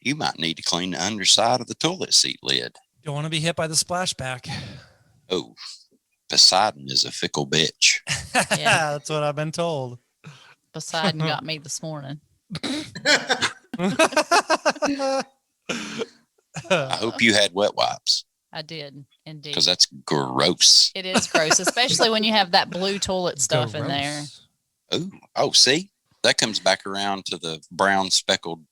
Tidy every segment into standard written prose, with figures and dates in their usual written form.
You might need to clean the underside of the toilet seat lid. Don't want to be hit by the splashback. Oh, Poseidon is a fickle bitch. Yeah, that's what I've been told. Poseidon got me this morning. I hope you had wet wipes. I did, indeed. Because that's gross. It is gross, especially when you have that blue toilet stuff in there. Oh, see? That comes back around to the brown speckled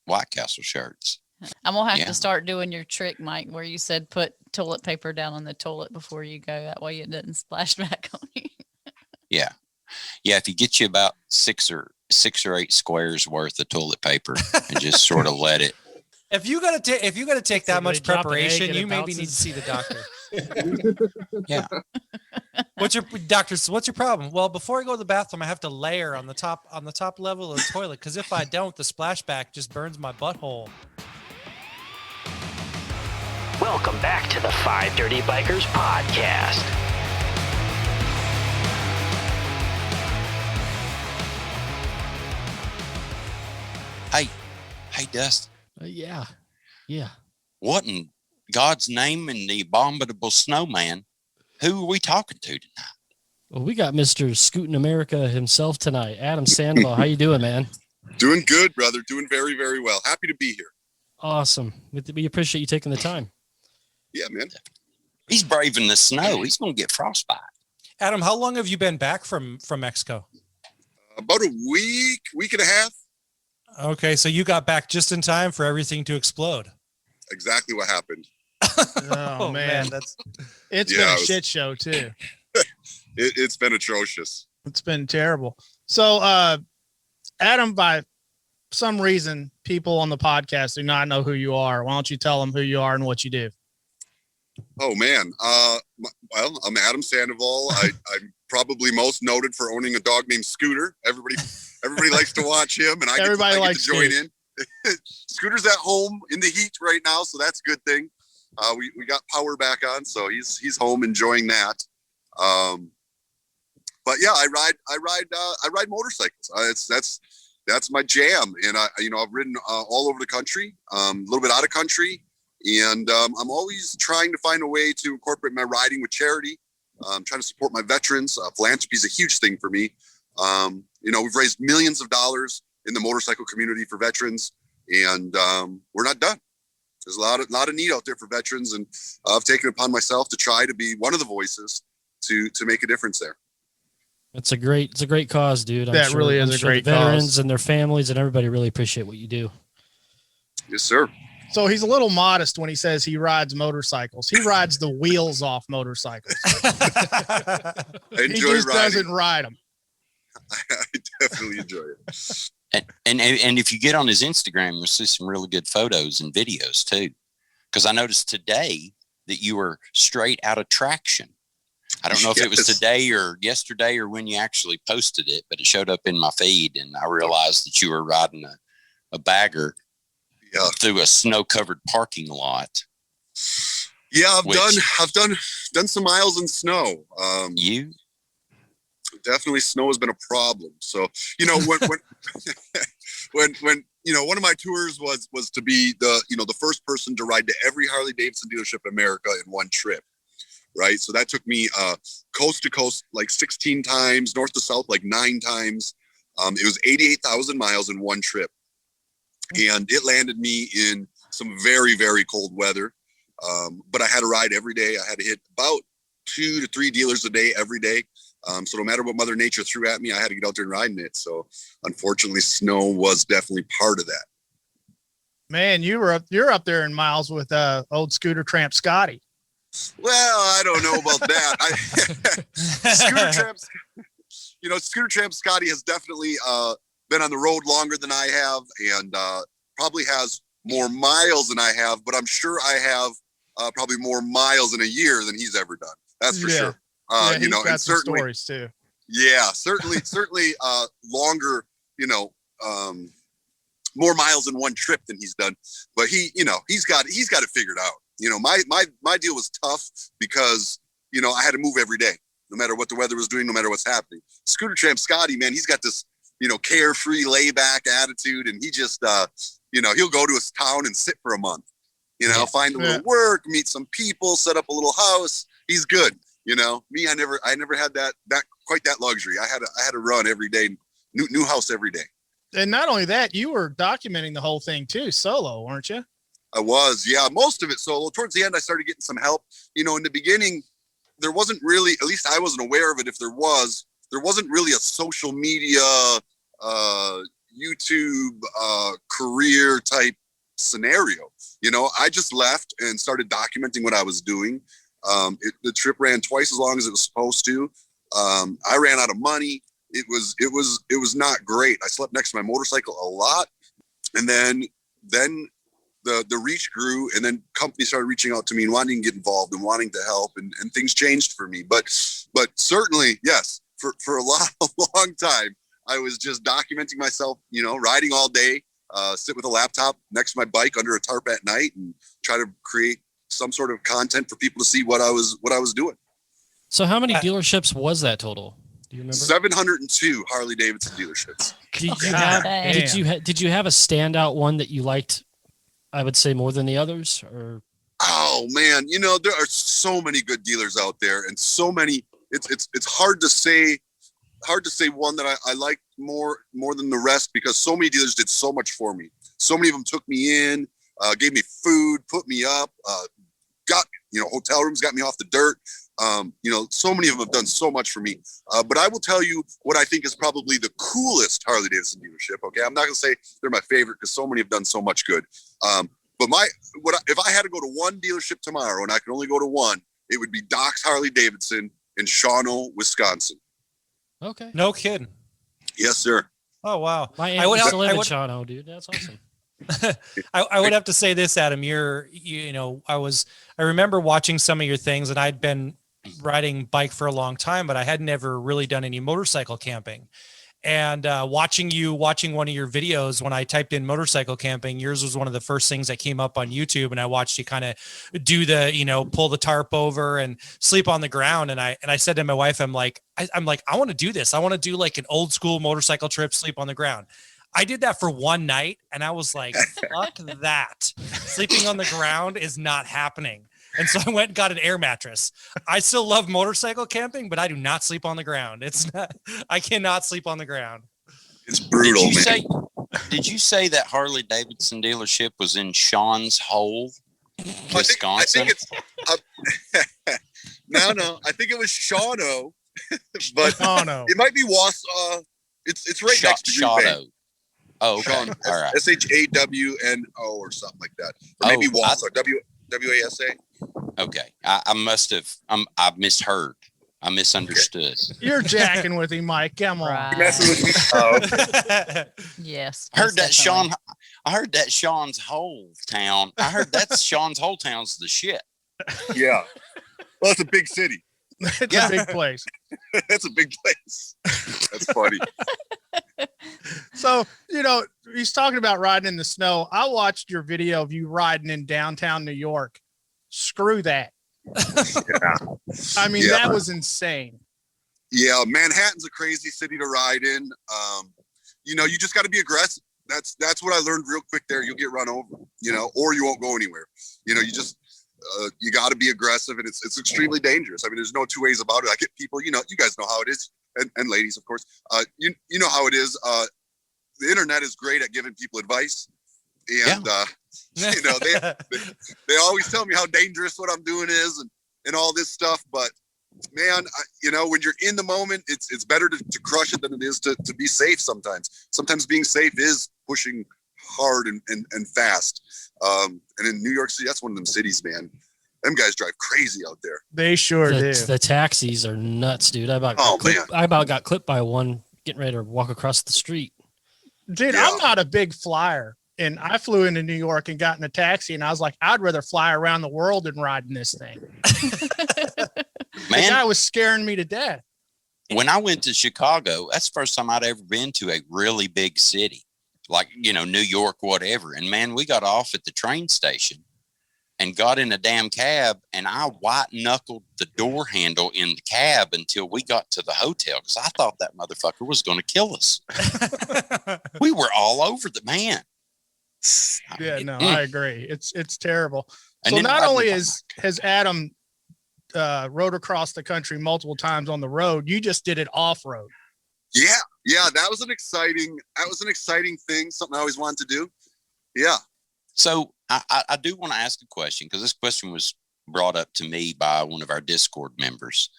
White Castle shirts. I'm going to have to start doing your trick, Mike, where you said put toilet paper down on the toilet before you go. That way it doesn't splash back on you. Yeah. Yeah, if you get you about six or 8 squares worth of toilet paper and just sort of let it. If you gotta take that much preparation, you maybe need to see the doctor. Yeah. What's your problem? Well, before I go to the bathroom, I have to layer on the top level of the toilet, because if I don't, the splashback just burns my butthole. Welcome back to the Five Dirty Bikers podcast. Hey, Dustin. Yeah. What in God's name and the abominable snowman? Who are we talking to tonight? Well, we got Mr. Scootin' America himself tonight. Adam Sandoval. How you doing, man? Doing good, brother. Doing very, very well. Happy to be here. Awesome. We appreciate you taking the time. Yeah, man. He's braving the snow. He's going to get frostbite. Adam, how long have you been back from Mexico? About a week and a half. Okay, so you got back just in time for everything to explode. Exactly what happened. Oh man, it's been a shit show too. It's been atrocious. It's been terrible. So, Adam, by some reason, people on the podcast do not know who you are. Why don't you tell them who you are and what you do? Oh man. Well, I'm Adam Sandoval. I'm probably most noted for owning a dog named Scooter. Everybody likes to watch him, and I get to join in. Scooter's at home in the heat right now, so that's a good thing. We got power back on, so he's home enjoying that. But yeah, I ride motorcycles. That's my jam, and I've ridden all over the country, a little bit out of country, and I'm always trying to find a way to incorporate my riding with charity. I'm trying to support my veterans. Philanthropy is a huge thing for me. We've raised millions of dollars in the motorcycle community for veterans, and we're not done. There's a lot of need out there for veterans, and I've taken it upon myself to try to be one of the voices to make a difference there. It's a great cause, dude. That really is a great cause. Veterans and their families and everybody really appreciate what you do. Yes, sir. So he's a little modest when he says he rides motorcycles. He rides the wheels off motorcycles. He just doesn't ride them. I definitely enjoy it. And if you get on his Instagram, you'll see some really good photos and videos too. Because I noticed today that you were straight out of traction. I don't know if it was today or yesterday or when you actually posted it, but it showed up in my feed, and I realized that you were riding a bagger through a snow-covered parking lot. Yeah, I've done some miles in snow. Definitely snow has been a problem. So, when one of my tours was to be the first person to ride to every Harley Davidson dealership in America in one trip. Right. So that took me coast to coast like 16 times, north to south like 9 times. It was 88,000 miles in one trip. And it landed me in some very, very cold weather. But I had to ride every day. I had to hit about 2 to 3 dealers a day every day. So no matter what Mother Nature threw at me, I had to get out there and ride in it. So unfortunately, snow was definitely part of that. Man, you're up there in miles with old Scooter Tramp Scotty. Well, I don't know about that. Scooter Tramp Scotty has definitely been on the road longer than I have, and probably has more miles than I have, but I'm sure I have probably more miles in a year than he's ever done. That's for sure. He's got some stories too. Yeah, certainly longer, more miles in one trip than he's done, but he's got it figured out. My deal was tough because, I had to move every day, no matter what the weather was doing, no matter what's happening. Scooter Tramp Scotty, man, he's got this, carefree layback attitude, and he just, he'll go to his town and sit for a month, find a little work, meet some people, set up a little house. He's good. Me, I never had that quite that luxury. I had to run every day, new house every day. And not only that, you were documenting the whole thing too, solo, weren't you? I was, yeah, most of it solo. Towards the end, I started getting some help. In the beginning, there wasn't really, at least I wasn't aware of it. If there wasn't really a social media, YouTube, career type scenario. I just left and started documenting what I was doing. The trip ran twice as long as it was supposed to. I ran out of money. It was not great. I slept next to my motorcycle a lot. And then the reach grew, and then companies started reaching out to me and wanting to get involved and wanting to help, and things changed for me. But certainly, yes, for a long time, I was just documenting myself, riding all day, sit with a laptop next to my bike under a tarp at night and try to create some sort of content for people to see what I was doing. So how many dealerships was that total? Do you remember? 702 Harley Davidson dealerships. Did you have a standout one that you liked, I would say, more than the others? Or oh man, there are so many good dealers out there, and so many. It's hard to say one that I like more than the rest, because so many dealers did so much for me. So many of them took me in, gave me food, put me up, got hotel rooms, got me off the dirt. So many of them have done so much for me. But I will tell you what I think is probably the coolest Harley Davidson dealership. Okay, I'm not gonna say they're my favorite because so many have done so much good. But if I had to go to one dealership tomorrow and I could only go to one, it would be Doc's Harley Davidson in Shawano, Wisconsin. okay, No kidding. Yes, sir. Oh wow. my aunt used to live in Shawano, dude. That's awesome. I would have to say this, Adam. I remember watching some of your things, and I'd been riding bike for a long time, but I had never really done any motorcycle camping. And watching one of your videos, when I typed in motorcycle camping, yours was one of the first things that came up on YouTube. And I watched you kind of do the, pull the tarp over and sleep on the ground. And I said to my wife, I'm like, I want to do this. I want to do like an old school motorcycle trip, sleep on the ground. I did that for one night, and I was like, fuck that. Sleeping on the ground is not happening. And so I went and got an air mattress. I still love motorcycle camping, but I do not sleep on the ground. I cannot sleep on the ground. It's brutal, Did you say that Harley Davidson dealership was in Sean's Hole, Wisconsin? I think it's no. I think it was Shawano, but it might be Wausau. It's right next to Green Bay. Oh, okay. All right. SHAWNO or something like that. Or maybe Wausau. WASA. Okay. I must have. I misheard. I misunderstood. You're jacking with him, Mike. Come on. Right. Messing with me. Oh, okay. Yes. I heard that Sean's Whole Town. I heard that's Sean's Whole Town's the shit. Yeah. Well, it's a big city. It's a big place. That's a big place. That's funny. So, he's talking about riding in the snow. I watched your video of you riding in downtown New York. Screw that. Yeah. I mean, that was insane. Yeah, Manhattan's a crazy city to ride in. You just got to be aggressive. That's what I learned real quick there. You'll get run over, or you won't go anywhere. You got to be aggressive, and it's extremely dangerous. I mean, there's no two ways about it. I get people, you guys know how it is, and ladies, of course. You know how it is. The internet is great at giving people advice, and they always tell me how dangerous what I'm doing is, and all this stuff. But man, when you're in the moment, it's better to crush it than it is to be safe. Sometimes being safe is pushing hard and fast. And in New York City, that's one of them cities, man. Them guys drive crazy out there. They sure do. The taxis are nuts, dude. I about got clipped by one getting ready to walk across the street. Dude, yeah. I'm not a big flyer. And I flew into New York and got in a taxi, and I was like, I'd rather fly around the world than ride in this thing. The guy was scaring me to death. When I went to Chicago, that's the first time I'd ever been to a really big city, like, New York, whatever. And man, we got off at the train station and got in a damn cab, and I white knuckled the door handle in the cab until we got to the hotel, because I thought that motherfucker was going to kill us. We were all over the man. Yeah, no, I agree. It's terrible. And So then not only has Adam rode across the country multiple times on the road, you just did it off road. Yeah, that was an exciting thing, something I always wanted to do. Yeah. So I do want to ask a question, because this question was brought up to me by one of our Discord members.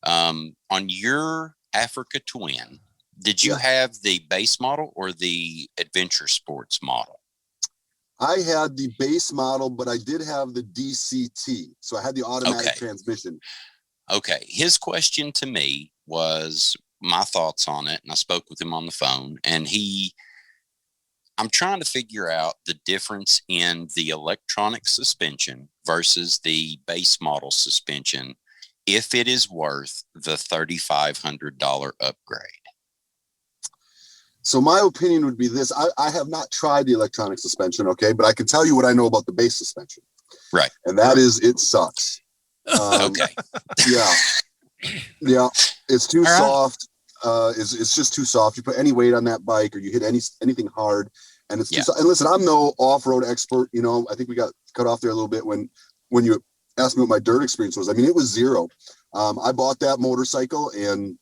On your Africa Twin, did you have the base model or the adventure sports model? I had the base model, but I did have the DCT. So I had the automatic transmission. Okay. His question to me was my thoughts on it. And I spoke with him on the phone, and I'm trying to figure out the difference in the electronic suspension versus the base model suspension, if it is worth the $3,500 upgrade. So my opinion would be this. I have not tried the electronic suspension, okay, but I can tell you what I know about the base suspension. Right. And that is, it sucks. Okay. Yeah. It's too soft. It's just too soft. You put any weight on that bike, or you hit anything hard, and it's too soft. And listen, I'm no off-road expert. You know, I think we got cut off there a little bit when you asked me what my dirt experience was. I mean, it was zero. I bought that motorcycle, and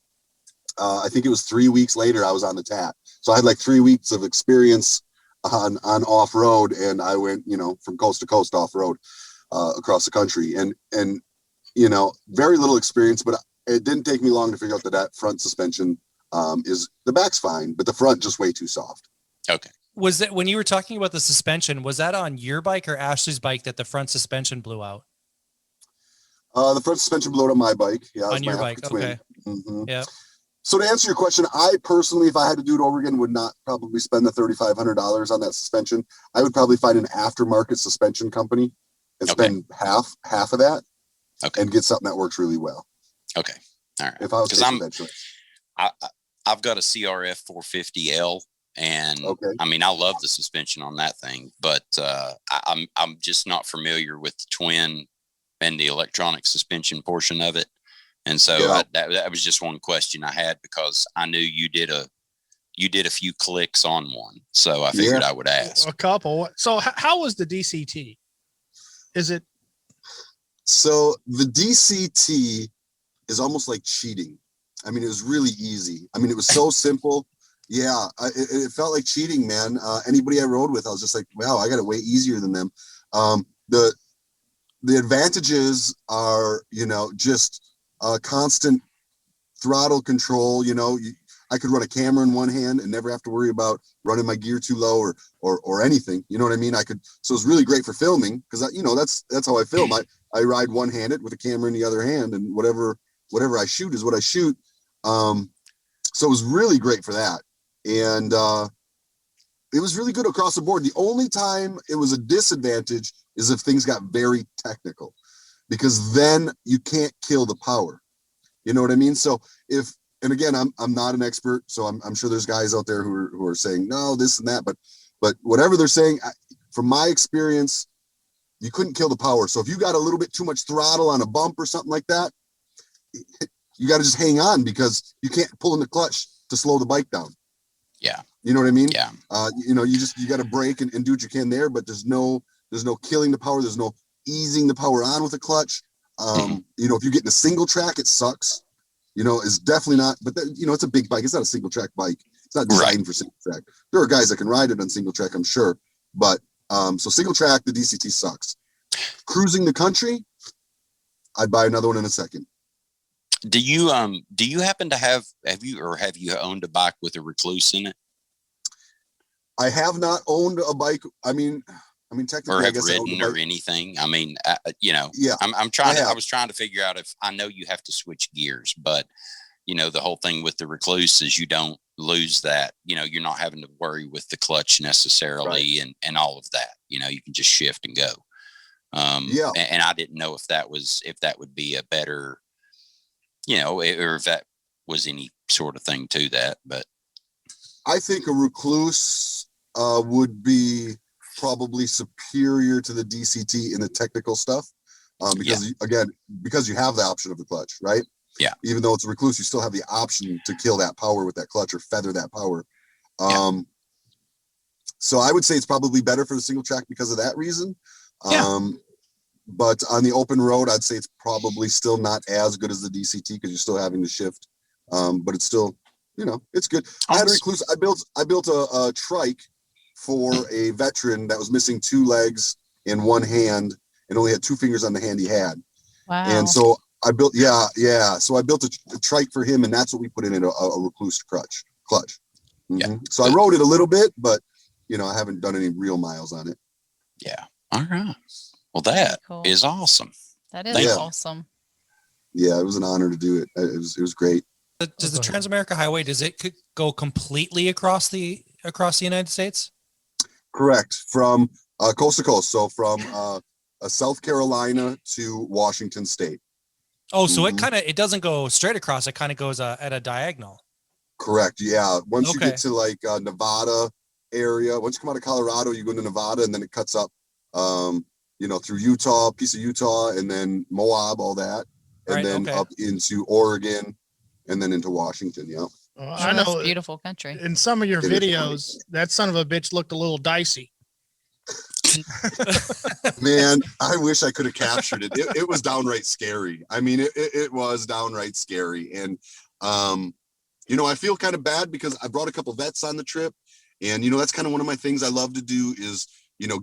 I think it was 3 weeks later I was on the tap. So I had like 3 weeks of experience on off-road, and I went, from coast to coast off-road across the country, and very little experience, but it didn't take me long to figure out that front suspension is, the back's fine, but the front just way too soft. Okay. Was that when you were talking about the suspension, was that on your bike or Ashley's bike that the front suspension blew out? The front suspension blew out on my bike. Yeah. On your bike. Okay. Mm-hmm. Yeah. So to answer your question, I personally, if I had to do it over again, would not probably spend the $3,500 on that suspension. I would probably find an aftermarket suspension company and spend half of that and get something that works really well. Okay. All right. If I was taking that choice. I've got a CRF 450L, and I mean, I love the suspension on that thing, but I'm just not familiar with the twin and the electronic suspension portion of it. And so that was just one question I had, because I knew you did a few clicks on one. So I figured I would ask. A couple. So how was the DCT? Is it? So the DCT is almost like cheating. I mean, it was really easy. I mean, it was so simple. Yeah, it felt like cheating, man. Anybody I rode with, I was just like, wow, I got it way easier than them. The advantages are, just constant throttle control. I could run a camera in one hand and never have to worry about running my gear too low or anything. You know what I mean? So it's really great for filming, because that's how I film. I ride one-handed with a camera in the other hand, and whatever I shoot is what I shoot. So it was really great for that. And it was really good across the board. The only time it was a disadvantage is if things got very technical, because then you can't kill the power. You know what I mean? So and again, I'm not an expert, so I'm sure there's guys out there who are saying no, this and that, but whatever they're saying, from my experience, you couldn't kill the power. So if you got a little bit too much throttle on a bump or something like that, you got to just hang on, because you can't pull in the clutch to slow the bike down. Yeah. You know what I mean? Yeah. You got to brake and do what you can there, but there's no killing the power. There's no easing the power on with a clutch. If you get in a single track, it sucks. It's definitely not, but it's a big bike. It's not a single track bike. It's not designed for single track. There are guys that can ride it on single track, I'm sure. But so single track, the DCT sucks. Cruising the country, I'd buy another one in a second. Do you happen to have you owned a bike with a recluse in it? I have not owned a bike. I mean, technically, or have I guess ridden or anything. I mean, yeah. I was trying to figure out if, I know you have to switch gears, but the whole thing with the recluse is you don't lose that. You're not having to worry with the clutch necessarily, and all of that. You can just shift and go. And I didn't know if that would be a better, or if that was any sort of thing to that. But I think a recluse would be probably superior to the DCT in the technical stuff, because you have the option of the clutch, right? Yeah. Even though it's a recluse, you still have the option to kill that power with that clutch or feather that power. So I would say it's probably better for the single track because of that reason. Yeah. But on the open road, I'd say it's probably still not as good as the DCT because you're still having to shift. But it's still, it's good. I had a recluse. I built a trike for a veteran that was missing 2 legs and 1 hand and only had 2 fingers on the hand he had. Wow. And so I built, So I built a trike for him, and that's what we put in a recluse clutch. Mm-hmm. Yeah. So I rode it a little bit, but I haven't done any real miles on it. Yeah. All right. Well, that is awesome. That is awesome. Yeah, it was an honor to do it. It was great. Does the Transamerica Highway, does it go completely across the United States? Correct. From coast to coast. So from South Carolina to Washington State. Oh, so it doesn't go straight across. It kind of goes at a diagonal. Correct. Yeah. Once you get to like Nevada area, once you come out of Colorado, you go into Nevada, and then it cuts up, through Utah, piece of Utah, and then Moab, all that, and then up into Oregon, and then into Washington. Yeah. I know, it's beautiful country. In some of your videos, that son of a bitch looked a little dicey. Man, I wish I could have captured it. It was downright scary. I mean, it was downright scary. And, I feel kind of bad because I brought a couple vets on the trip. And, that's kind of one of my things I love to do is,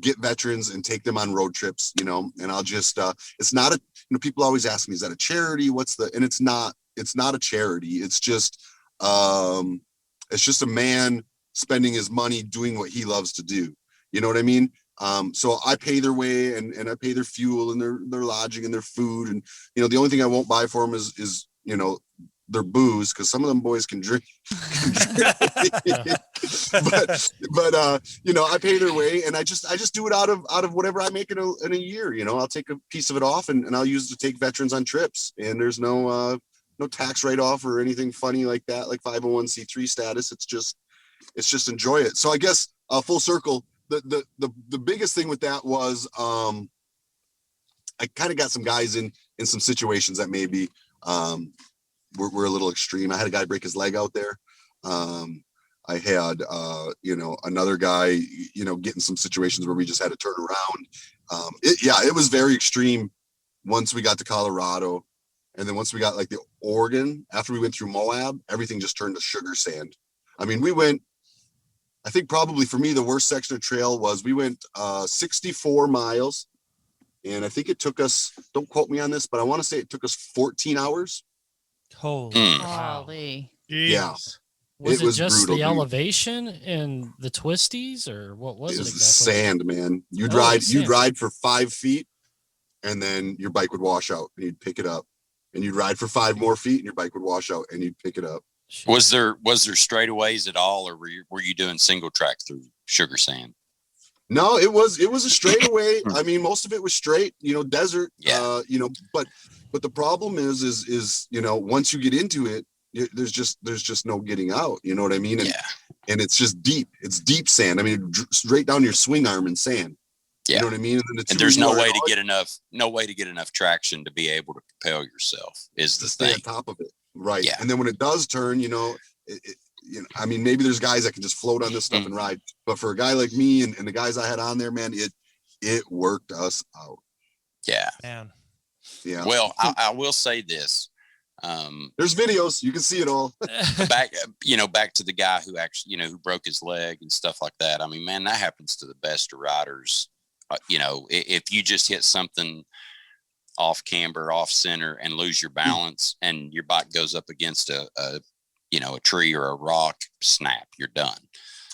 get veterans and take them on road trips, and I'll just, it's not people always ask me, is that a charity? And it's not a charity. It's just a man spending his money doing what he loves to do. You know what I mean? So I pay their way and I pay their fuel and their lodging and their food. And, the only thing I won't buy for them is their booze, because some of them boys can drink. but I pay their way, and I just do it out of whatever I make in a year. I'll take a piece of it off and I'll use it to take veterans on trips. And there's no tax write-off or anything funny like that, like 501c3 status. It's just enjoy it. So I guess full circle, the biggest thing with that was I kind of got some guys in some situations that maybe were a little extreme. I had a guy break his leg out there. I had another guy get in some situations where we just had to turn around. It was very extreme once we got to Colorado. And then once we got like the Oregon, after we went through Moab, everything just turned to sugar sand. I mean, I think probably for me, the worst section of trail was we went 64 miles. And I think it took us, don't quote me on this, but I want to say it took us 14 hours. Holy. Yeah. Was it just brutal, the dude. elevation and the twisties, or what was it was exactly? Sand, man. You'd ride for 5 feet, and then your bike would wash out, and you'd pick it up, and you'd ride for 5 more feet, and your bike would wash out, and you'd pick it up. Was there straightaways at all, or were you doing single track through sugar sand? No, it was a straightaway. I mean, most of it was straight, desert. Yeah. But the problem is once you get into it, there's just no getting out. You know what I mean? And it's just deep. It's deep sand. I mean, straight down your swing arm in sand. Yeah. You know what I mean? And there's no way to get enough traction to be able to propel yourself is the stay thing. on top of it. Right. Yeah. And then when it does turn, I mean, maybe there's guys that can just float on this stuff and ride, but for a guy like me and the guys I had on there, man, it worked us out. Yeah. Man. Yeah. Well, I will say this. There's videos, you can see it all. back to the guy who actually, who broke his leg and stuff like that. I mean, man, that happens to the best of riders. If you just hit something off camber, off center, and lose your balance, and your bike goes up against a tree or a rock, snap, you're done.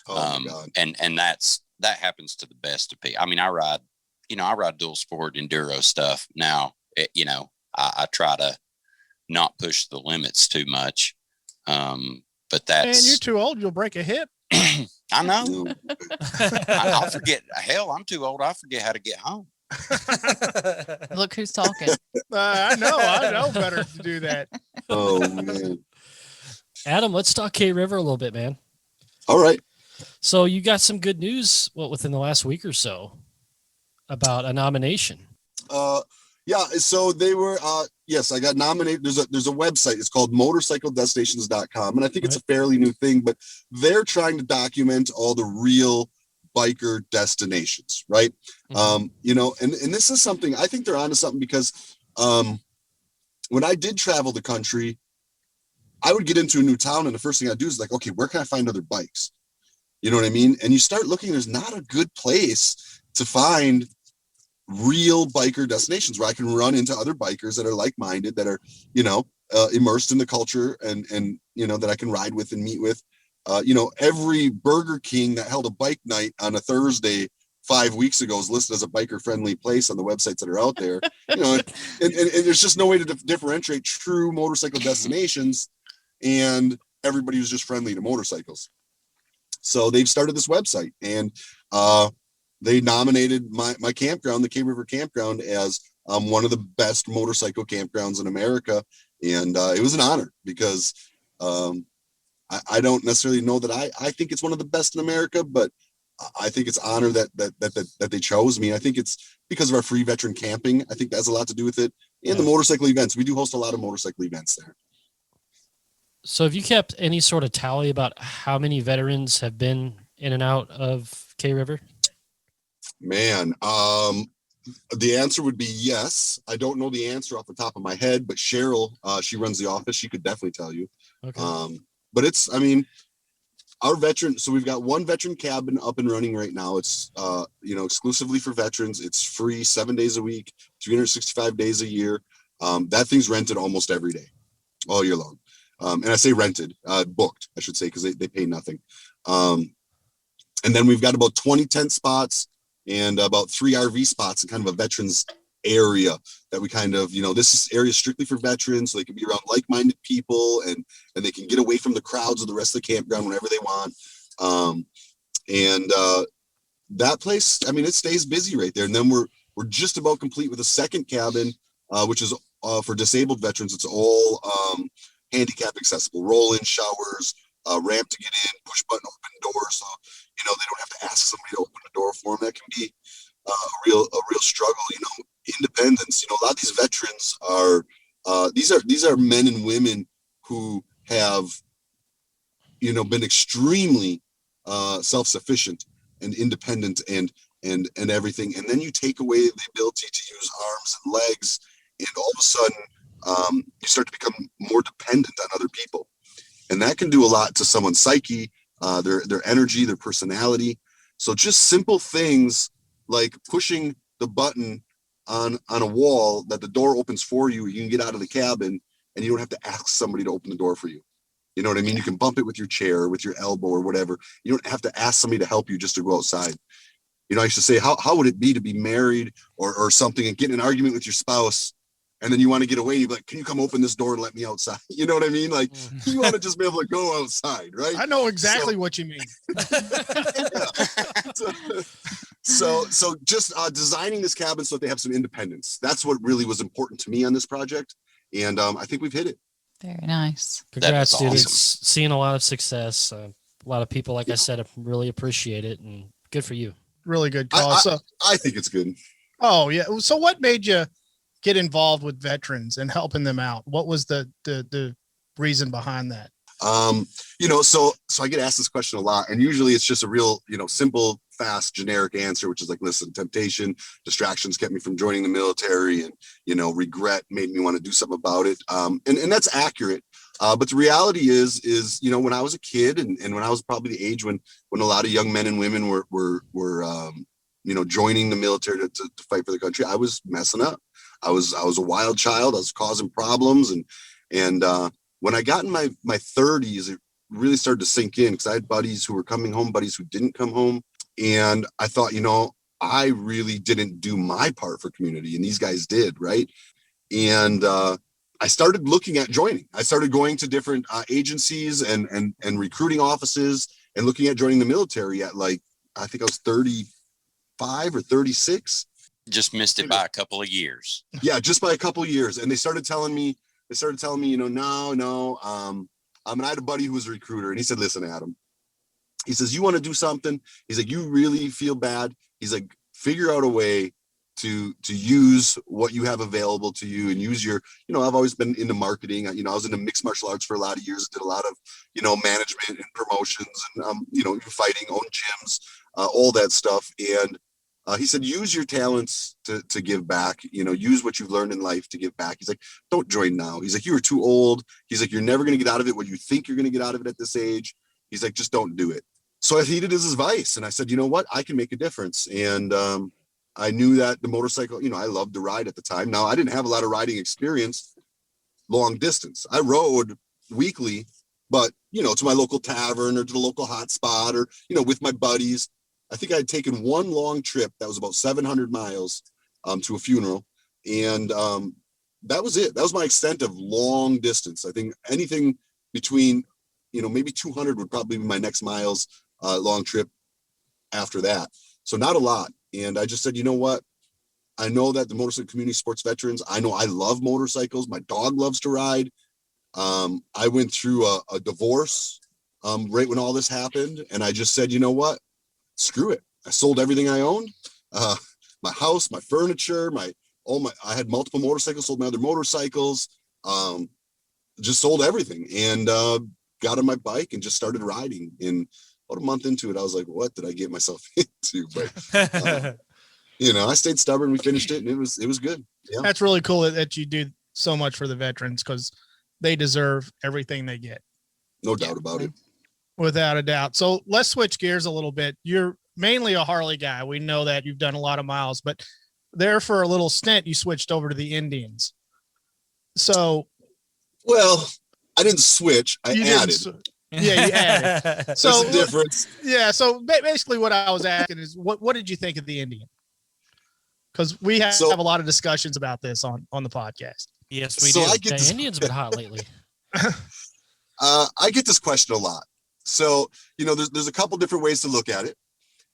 Oh my God. And that happens to the best of people. I mean, I ride dual sport enduro stuff now. I try to not push the limits too much. But that's, and you're too old, you'll break a hip. I know. I'll forget. Hell, I'm too old. I forget how to get home. Look who's talking. I know better to do that. Oh man. Adam, let's talk K River a little bit, man. All right. So you got some good news, within the last week or so about a nomination. Yeah, so they were yes, I got nominated. There's a website, it's called motorcycledestinations.com, and I think it's a fairly new thing, but they're trying to document all the real biker destinations, right? You know, and this is something, I think they're onto something, because when I did travel the country, I would get into a new town and the first thing I'd do is like, okay, where can I find other bikes? You know what I mean? And you start looking, there's not a good place to find real biker destinations where I can run into other bikers that are like-minded, that are, you know, immersed in the culture, and, you know, that I can ride with and meet with. You know, every Burger King that held a bike night on a Thursday 5 weeks ago is listed as a biker friendly place on the websites that are out there. You know, and there's just no way to differentiate true motorcycle destinations and everybody who's just friendly to motorcycles. So they've started this website, and they nominated my campground, the K River Campground, as one of the best motorcycle campgrounds in America. And it was an honor, because I don't necessarily know that I think it's one of the best in America, but I think it's honor that they chose me. I think it's because of our free veteran camping. I think that has a lot to do with it. And the motorcycle events. We do host a lot of motorcycle events there. So have you kept any sort of tally about how many veterans have been in and out of K River? Man, the answer would be yes. I don't know the answer off the top of my head, but Cheryl, she runs the office. She could definitely tell you. Okay. But it's, I mean, our veteran, so we've got one veteran cabin up and running right now. It's, you know, exclusively for veterans. It's free 7 days a week, 365 days a year. That thing's rented almost every day, all year long. And I say rented, booked, I should say, because they pay nothing. And then we've got about 20 tent spots and about 3 RV spots in kind of a veterans area that we kind of, you know, this area is strictly for veterans, so they can be around like-minded people, and they can get away from the crowds of the rest of the campground whenever they want. That place, I mean, it stays busy right there. And then we're just about complete with a second cabin, which is for disabled veterans. It's all handicap accessible, roll-in showers, ramp to get in, push button open door, so you know they don't have to ask somebody to open the door for them. That can be a real struggle. You know, independence. You know, a lot of these veterans are these are men and women who have, you know, been extremely self-sufficient and independent and everything, and then you take away the ability to use arms and legs, and all of a sudden you start to become more dependent on other people. And that can do a lot to someone's psyche, their energy, their personality. So just simple things like pushing the button on a wall that the door opens for you, you can get out of the cabin and you don't have to ask somebody to open the door for you. You know what I mean? You can bump it with your chair or with your elbow or whatever. You don't have to ask somebody to help you just to go outside. You know, I used to say, how would it be to be married or something and get in an argument with your spouse, and then you want to get away, and you're like, can you come open this door and let me outside? You know what I mean? Like, you want to just be able to go outside, right? I know exactly what you mean. So just designing this cabin so that they have some independence. That's what really was important to me on this project. And I think we've hit it. Very nice. Congrats, dude. Awesome. It's seeing a lot of success. A lot of people, like I said, really appreciate it, and good for you. Really good cause. I think it's good. Oh yeah. So what made you get involved with veterans and helping them out? What was the reason behind that? You know, so I get asked this question a lot, and usually it's just a real, you know, simple, fast, generic answer, which is like, listen, temptation, distractions kept me from joining the military, and, you know, regret made me want to do something about it. And that's accurate. But the reality is, you know, when I was a kid and when I was probably the age when a lot of young men and women were you know, joining the military to fight for the country, I was messing up. I was a wild child. I was causing problems. And when I got in my 30s, it really started to sink in, because I had buddies who were coming home, buddies who didn't come home. And I thought, you know, I really didn't do my part for community, and these guys did, right? And I started looking at joining. I started going to different agencies and recruiting offices and looking at joining the military at, like, I think I was 35 or 36. Just missed it by a couple of years. Yeah, just by a couple of years. And they started telling me, you know, no. And I had a buddy who was a recruiter, and he said, listen, Adam, he says, you want to do something? He's like, you really feel bad. He's like, figure out a way to use what you have available to you and use your, I've always been into marketing. I was into mixed martial arts for a lot of years, did a lot of, management and promotions and, fighting, own gyms, all that stuff. And he said, use your talents to give back, use what you've learned in life to give back. He's like, don't join now. He's like, you are too old. He's like, you're never going to get out of it what you think you're going to get out of it at this age. He's like, just don't do it. So I heeded his advice and I said, you know what, I can make a difference. And I knew that the motorcycle, I loved to ride at the time. Now I didn't have a lot of riding experience long distance. I rode weekly, but, to my local tavern or to the local hot spot or, with my buddies. I think I had taken one long trip that was about 700 miles to a funeral. And that was it. That was my extent of long distance. I think anything between, maybe 200 would probably be my next miles long trip after that. So not a lot. And I just said, you know what? I know that the motorcycle community sports veterans, I know I love motorcycles. My dog loves to ride. I went through a divorce right when all this happened. And I just said, you know what? Screw it. I sold everything I owned. My house, my furniture, I had multiple motorcycles, sold my other motorcycles, just sold everything and got on my bike and just started riding. And about a month into it, I was like, what did I get myself into? But, I stayed stubborn. We finished it and it was good. Yeah. That's really cool that you do so much for the veterans because they deserve everything they get. No doubt about it. Without a doubt. So let's switch gears a little bit. You're mainly a Harley guy. We know that you've done a lot of miles, but there for a little stint, you switched over to the Indians. So, well, I didn't switch. I added. Yeah, you added. So there's a difference. Yeah. So basically what I was asking is what did you think of the Indian? Because we have a lot of discussions about this on the podcast. Yes, we do. The Indian's been hot lately. I get this question a lot. So, there's a couple different ways to look at it.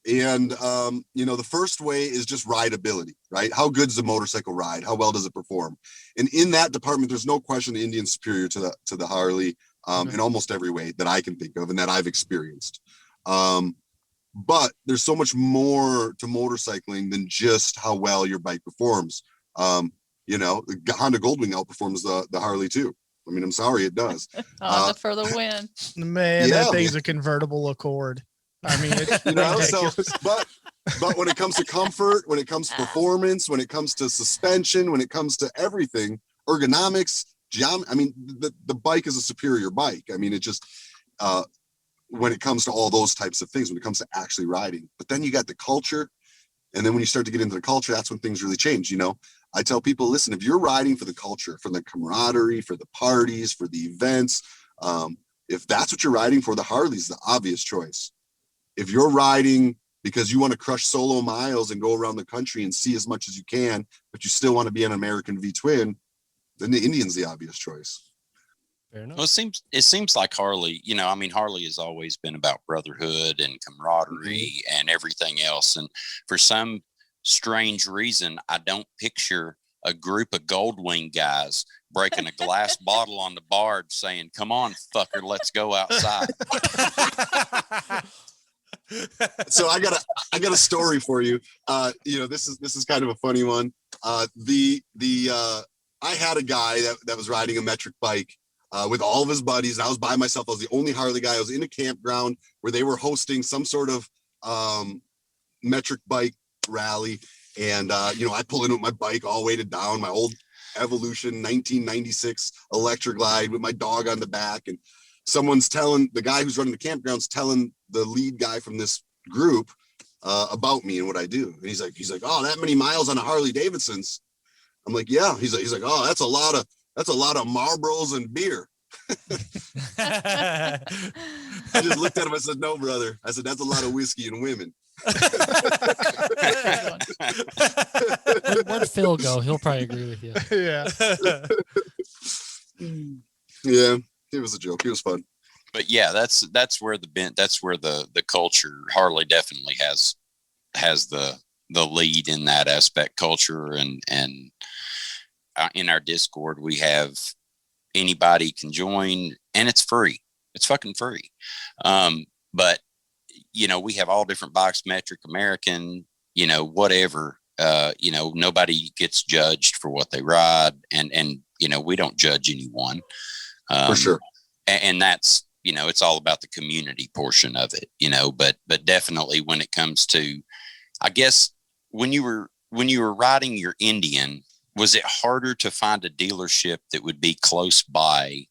And, the first way is just rideability, right? How good does the motorcycle ride? How well does it perform? And in that department, there's no question the Indian's superior to the Harley in almost every way that I can think of and that I've experienced. But there's so much more to motorcycling than just how well your bike performs. The Honda Goldwing outperforms the Harley too. I mean, I'm sorry, it does. For the win. Man, that thing's a convertible Accord. I mean, it's but when it comes to comfort, when it comes to performance, when it comes to suspension, when it comes to everything, ergonomics, the bike is a superior bike. I mean, it just, when it comes to all those types of things, when it comes to actually riding, but then you got the culture. And then when you start to get into the culture, that's when things really change. I tell people, listen, if you're riding for the culture, for the camaraderie, for the parties, for the events, if that's what you're riding for, the Harley's the obvious choice. If you're riding because you want to crush solo miles and go around the country and see as much as you can, but you still want to be an American V twin, then the Indian's the obvious choice. Fair enough. Well, it seems like Harley, Harley has always been about brotherhood and camaraderie and everything else. And for some strange reason, I don't picture a group of Goldwing guys breaking a glass bottle on the bar saying, come on, fucker, let's go outside. So I got a story for you. This is kind of a funny one. I had a guy that was riding a metric bike with all of his buddies. And I was by myself. I was the only Harley guy. I was in a campground where they were hosting some sort of metric bike rally. And, I pull in with my bike all weighted down, my old Evolution 1996 Electric Glide with my dog on the back. And someone's telling the guy who's running the campground's telling the lead guy from this group about me and what I do. And he's like, oh, that many miles on a Harley Davidson's. I'm like, yeah. He's like, oh, that's a lot of Marlboros and beer. I just looked at him. I said, no, brother. I said, that's a lot of whiskey and women. Let Phil go. He'll probably agree with you. Yeah. Yeah. It was a joke. It was fun. But yeah, that's where the culture, Harley definitely has the lead in that aspect, culture. And in our Discord, we have anybody can join and it's free. It's fucking free. But we have all different bikes, metric, American, whatever. You know, nobody gets judged for what they ride, and you know, we don't judge anyone. For sure. And that's, you know, it's all about the community portion of it, you know, but definitely when it comes to, I guess when you were riding your Indian, was it harder to find a dealership that would be close by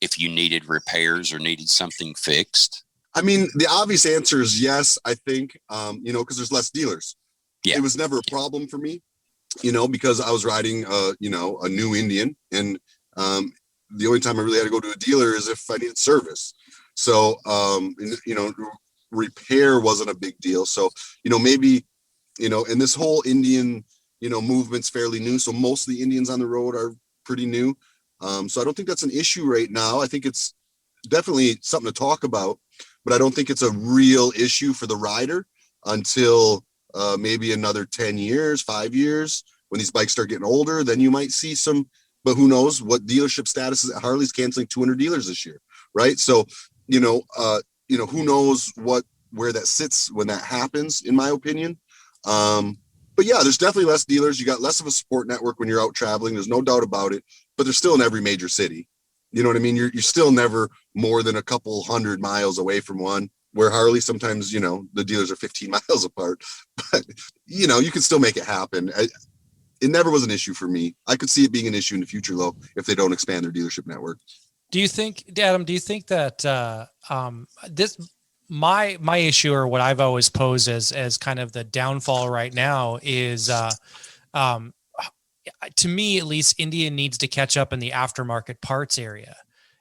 if you needed repairs or needed something fixed? I mean, the obvious answer is yes, I think, you know, because there's less dealers. Yeah. It was never a problem for me, you know, because I was riding, you know, a new Indian, and the only time I really had to go to a dealer is if I needed service. So, you know, repair wasn't a big deal. So, you know, maybe, you know, and this whole Indian, you know, movement's fairly new. So most of the Indians on the road are pretty new. So I don't think that's an issue right now. I think it's definitely something to talk about, but I don't think it's a real issue for the rider until maybe another 10 years, 5 years, when these bikes start getting older. Then you might see some, but who knows what dealership status is. Harley's canceling 200 dealers this year, right? So, you know, who knows where that sits when that happens, in my opinion. But yeah, there's definitely less dealers. You got less of a support network when you're out traveling. There's no doubt about it, but they're still in every major city. You know what I mean? You're still never more than a couple 100 miles away from one, where Harley, sometimes, you know, the dealers are 15 miles apart, but you know, you can still make it happen. It never was an issue for me. I could see it being an issue in the future, though, if they don't expand their dealership network. Do you think, Adam, that my issue, or what I've always posed as kind of the downfall right now, is to me, at least, Indian needs to catch up in the aftermarket parts area.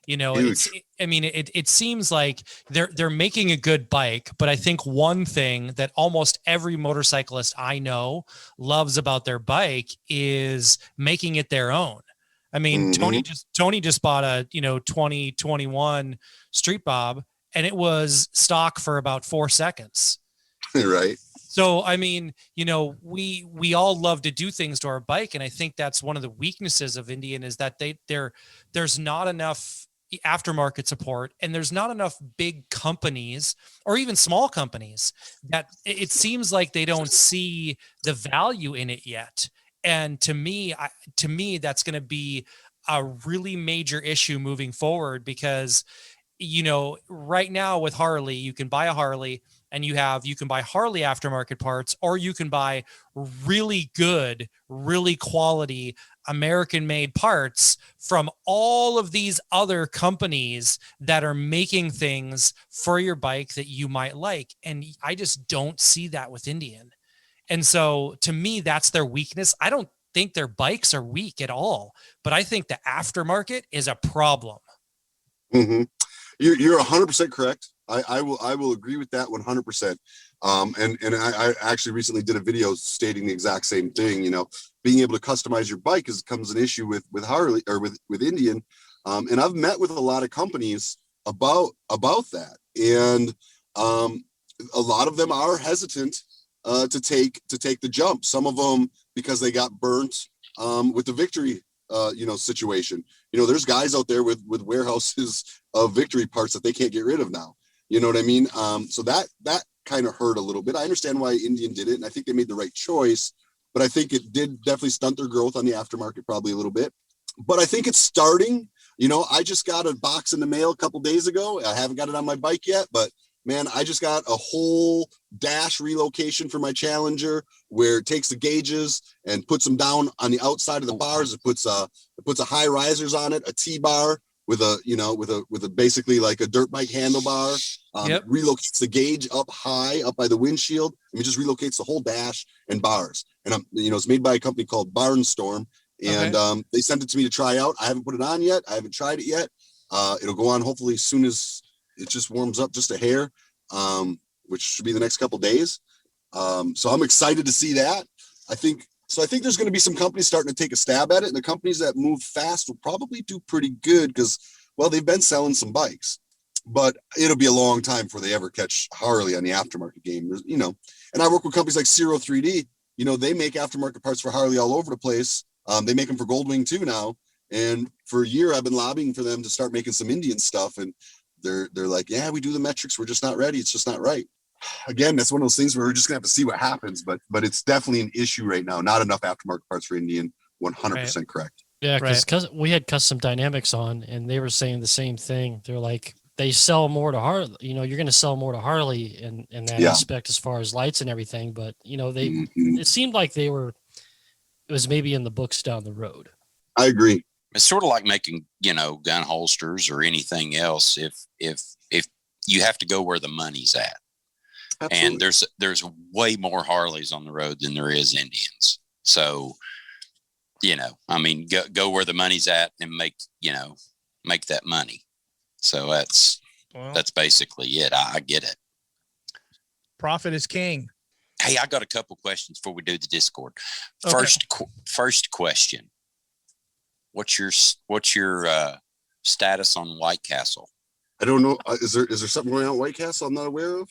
You know, it seems like they're making a good bike, but I think one thing that almost every motorcyclist I know loves about their bike is making it their own. I mean, Tony just bought a, you know, 2021 Street Bob, and it was stock for about 4 seconds. Right. So, I mean, you know, we all love to do things to our bike. And I think that's one of the weaknesses of Indian, is that there's not enough aftermarket support, and there's not enough big companies or even small companies that it seems like they don't see the value in it yet. And to me, that's going to be a really major issue moving forward, because, you know, right now with Harley, you can buy a Harley and you can buy Harley aftermarket parts, or you can buy really good, really quality American made parts from all of these other companies that are making things for your bike that you might like. And I just don't see that with Indian. And so to me, that's their weakness. I don't think their bikes are weak at all, but I think the aftermarket is a problem. Mm-hmm. You're 100% correct. I will agree with that 100%. And I actually recently did a video stating the exact same thing. You know, being able to customize your bike comes an issue with Harley, or with Indian. And I've met with a lot of companies about that. And a lot of them are hesitant to take the jump. Some of them because they got burnt with the Victory situation. You know, there's guys out there with warehouses of Victory parts that they can't get rid of now. You know what I mean? So that kind of hurt a little bit. I understand why Indian did it, and I think they made the right choice, but I think it did definitely stunt their growth on the aftermarket probably a little bit. But I think it's starting. You know, I just got a box in the mail a couple days ago. I haven't got it on my bike yet, but man, I just got a whole dash relocation for my Challenger, where it takes the gauges and puts them down on the outside of the bars. It puts a high risers on it, a T-bar with a basically like a dirt bike handlebar. Relocates the gauge up high, up by the windshield. I mean, just relocates the whole dash and bars. And it's made by a company called Barnstorm, and they sent it to me to try out. I haven't put it on yet. I haven't tried it yet. It'll go on hopefully as soon as it just warms up just a hair, which should be the next couple days. So I'm excited to see that. I think there's going to be some companies starting to take a stab at it, and the companies that move fast will probably do pretty good because, well, they've been selling some bikes, but it'll be a long time before they ever catch Harley on the aftermarket game. You know, and I work with companies like Zero 3D. You know, they make aftermarket parts for Harley all over the place. They make them for Goldwing too now. And for a year, I've been lobbying for them to start making some Indian stuff, and they're like, yeah, we do the metrics. We're just not ready. It's just not right. again, that's one of those things where we're just gonna have to see what happens. But it's definitely an issue right now. Not enough aftermarket parts for Indian. 100% correct. Yeah, because we had Custom Dynamics on, and they were saying the same thing. They're like, they sell more to Harley. You know, you're going to sell more to Harley in that aspect as far as lights and everything. But you know, it seemed like it was maybe in the books down the road. I agree. It's sort of like making, you know, gun holsters or anything else. If you have to go where the money's at. Absolutely. And there's way more Harleys on the road than there is Indians. So, you know, I mean, go where the money's at and make that money. So that's basically it. I get it. Profit is king. Hey, I got a couple questions before we do the Discord. Okay. First question. What's your status on White Castle? I don't know. Is there something going on at White Castle I'm not aware of?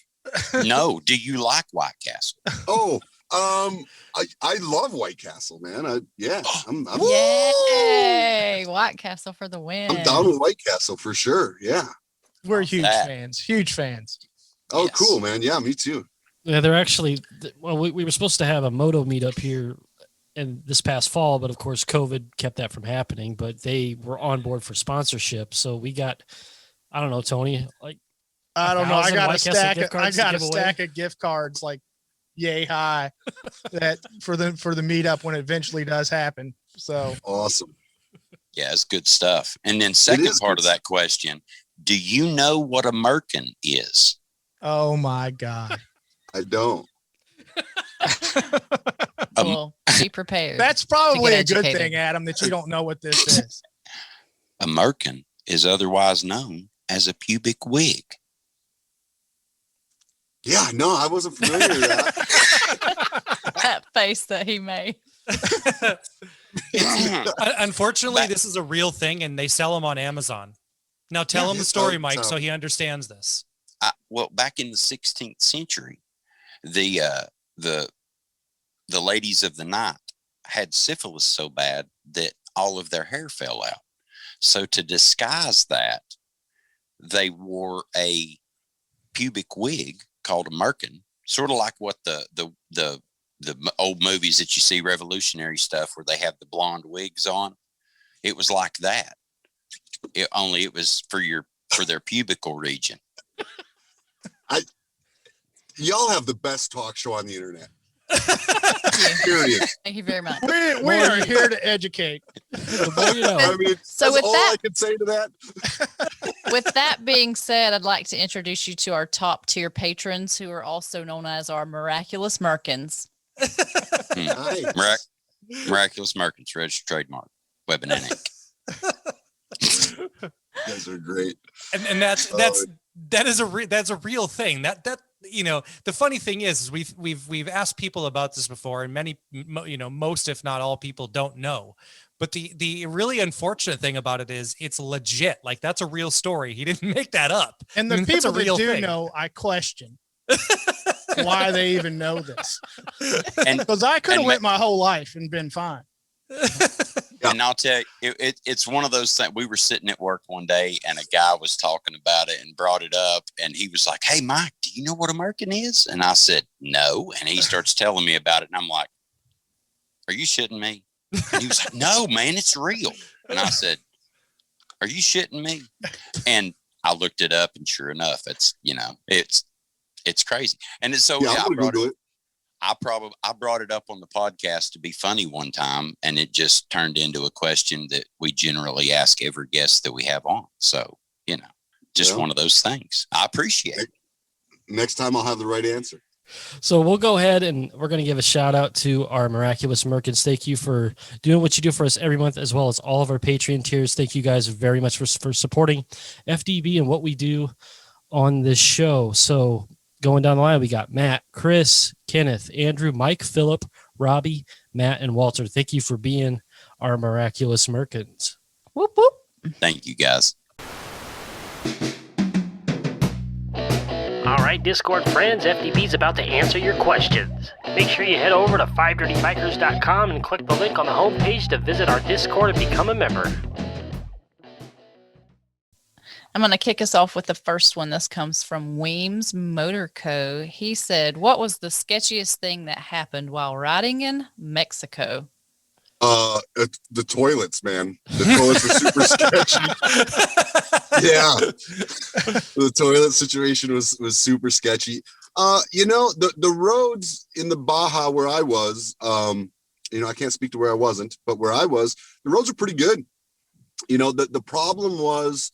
No. Do you like White Castle? Oh, I love White Castle, man. I'm Yay! White Castle for the win. I'm down with White Castle for sure. Yeah. We're huge fans. Oh, Yes. cool, man. Yeah, me too. Yeah, they're actually, well, we were supposed to have a moto meetup here in this past fall, but of course COVID kept that from happening, but they were on board for sponsorship. So we got, I don't know, Tony, like, I don't know. I got a White Castle stack. gift I cards to got a give away. stack of gift cards, like yay high, that for the meetup when it eventually does happen. So Awesome. Yeah, it's good stuff. And then second part of that question, do you know what a merkin is? oh my God, I don't. Well, be prepared. that's probably a get good educated. thing, Adam, that you don't know what this is. A merkin is otherwise known as a pubic wig. Yeah, no, I wasn't familiar with that. That face that he made. Unfortunately, this is a real thing, and they sell them on Amazon. Now, tell him the story, Mike, so he understands this. Well, back in the 16th century, the ladies of the night had syphilis so bad that all of their hair fell out. So to disguise that, they wore a pubic wig called a merkin, sort of like what the old movies that you see, revolutionary stuff, where they have the blonde wigs on. It was like that. Only it was for their pubical region. Y'all have the best talk show on the internet. Period. Thank you very much. We are here to educate. I mean, So that's with all that- I can say to that. With that being said, I'd like to introduce you to our top tier patrons, who are also known as our miraculous merkins. Nice. Miraculous merkins, registered trademark, Webbin and Inc. You guys are great. And that's a real thing. That you know, the funny thing is we've asked people about this before, and many, you know, most if not all people don't know. But the really unfortunate thing about it is it's legit. Like, that's a real story. He didn't make that up. And the I mean, that's people a real that do thing. know, I question why they even know this. And Because I could have and went my whole life and been fine. And I'll tell you, it's one of those things. We were sitting at work one day, and a guy was talking about it and brought it up, and he was like, "Hey, Mike, do you know what a merkin is?" And I said, "No." And he starts telling me about it, and I'm like, "Are you shitting me?" And he was like, "No, man, it's real." And I said, "Are you shitting me?" And I looked it up, and sure enough, it's crazy. And it's so I'm gonna Google it. I brought it up on the podcast to be funny one time, and it just turned into a question that we generally ask every guest that we have on. So, just one of those things. I appreciate it. Next time I'll have the right answer. So we'll go ahead and we're going to give a shout out to our miraculous merkins. Thank you for doing what you do for us every month, as well as all of our Patreon tiers. Thank you guys very much for supporting FDB and what we do on this show. So going down the line, we got Matt, Chris, Kenneth, Andrew, Mike, Phillip, Robbie, Matt, and Walter. Thank you for being our miraculous merkins. Whoop, whoop. Thank you, guys. All right, Discord friends, FDB's about to answer your questions. Make sure you head over to 5dirtybikers.com and click the link on the homepage to visit our Discord and become a member. I'm going to kick us off with the first one. This comes from Weems Motor Co. He said, what was the sketchiest thing that happened while riding in Mexico? The toilets, man. The toilets were super sketchy. Yeah. The toilet situation was super sketchy. The roads in the Baja where I was, I can't speak to where I wasn't, but where I was, the roads were pretty good. The problem was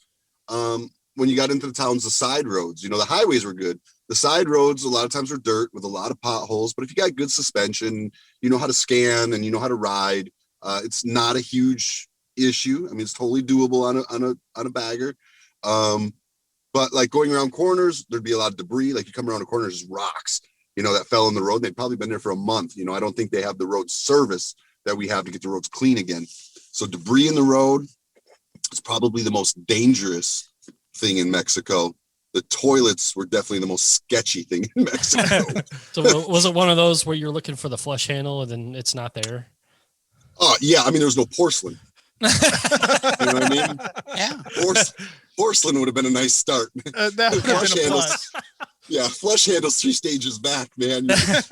when you got into the towns, the side roads, the highways were good. The side roads, a lot of times, are dirt with a lot of potholes. But if you got good suspension, you know how to scan and you know how to ride, it's not a huge issue. I mean, it's totally doable on a bagger. But like going around corners, there'd be a lot of debris. Like you come around a corner, there's rocks, that fell in the road. They'd probably been there for a month. I don't think they have the road service that we have to get the roads clean again. So debris in the road is probably the most dangerous thing in Mexico. The toilets were definitely the most sketchy thing in Mexico. So was it one of those where you're looking for the flush handle and then it's not there? Oh, yeah. I mean, there was no porcelain. You know what I mean? Yeah. Porcelain would have been a nice start. That would have been a plus. Yeah, flush handles 3 stages back, man.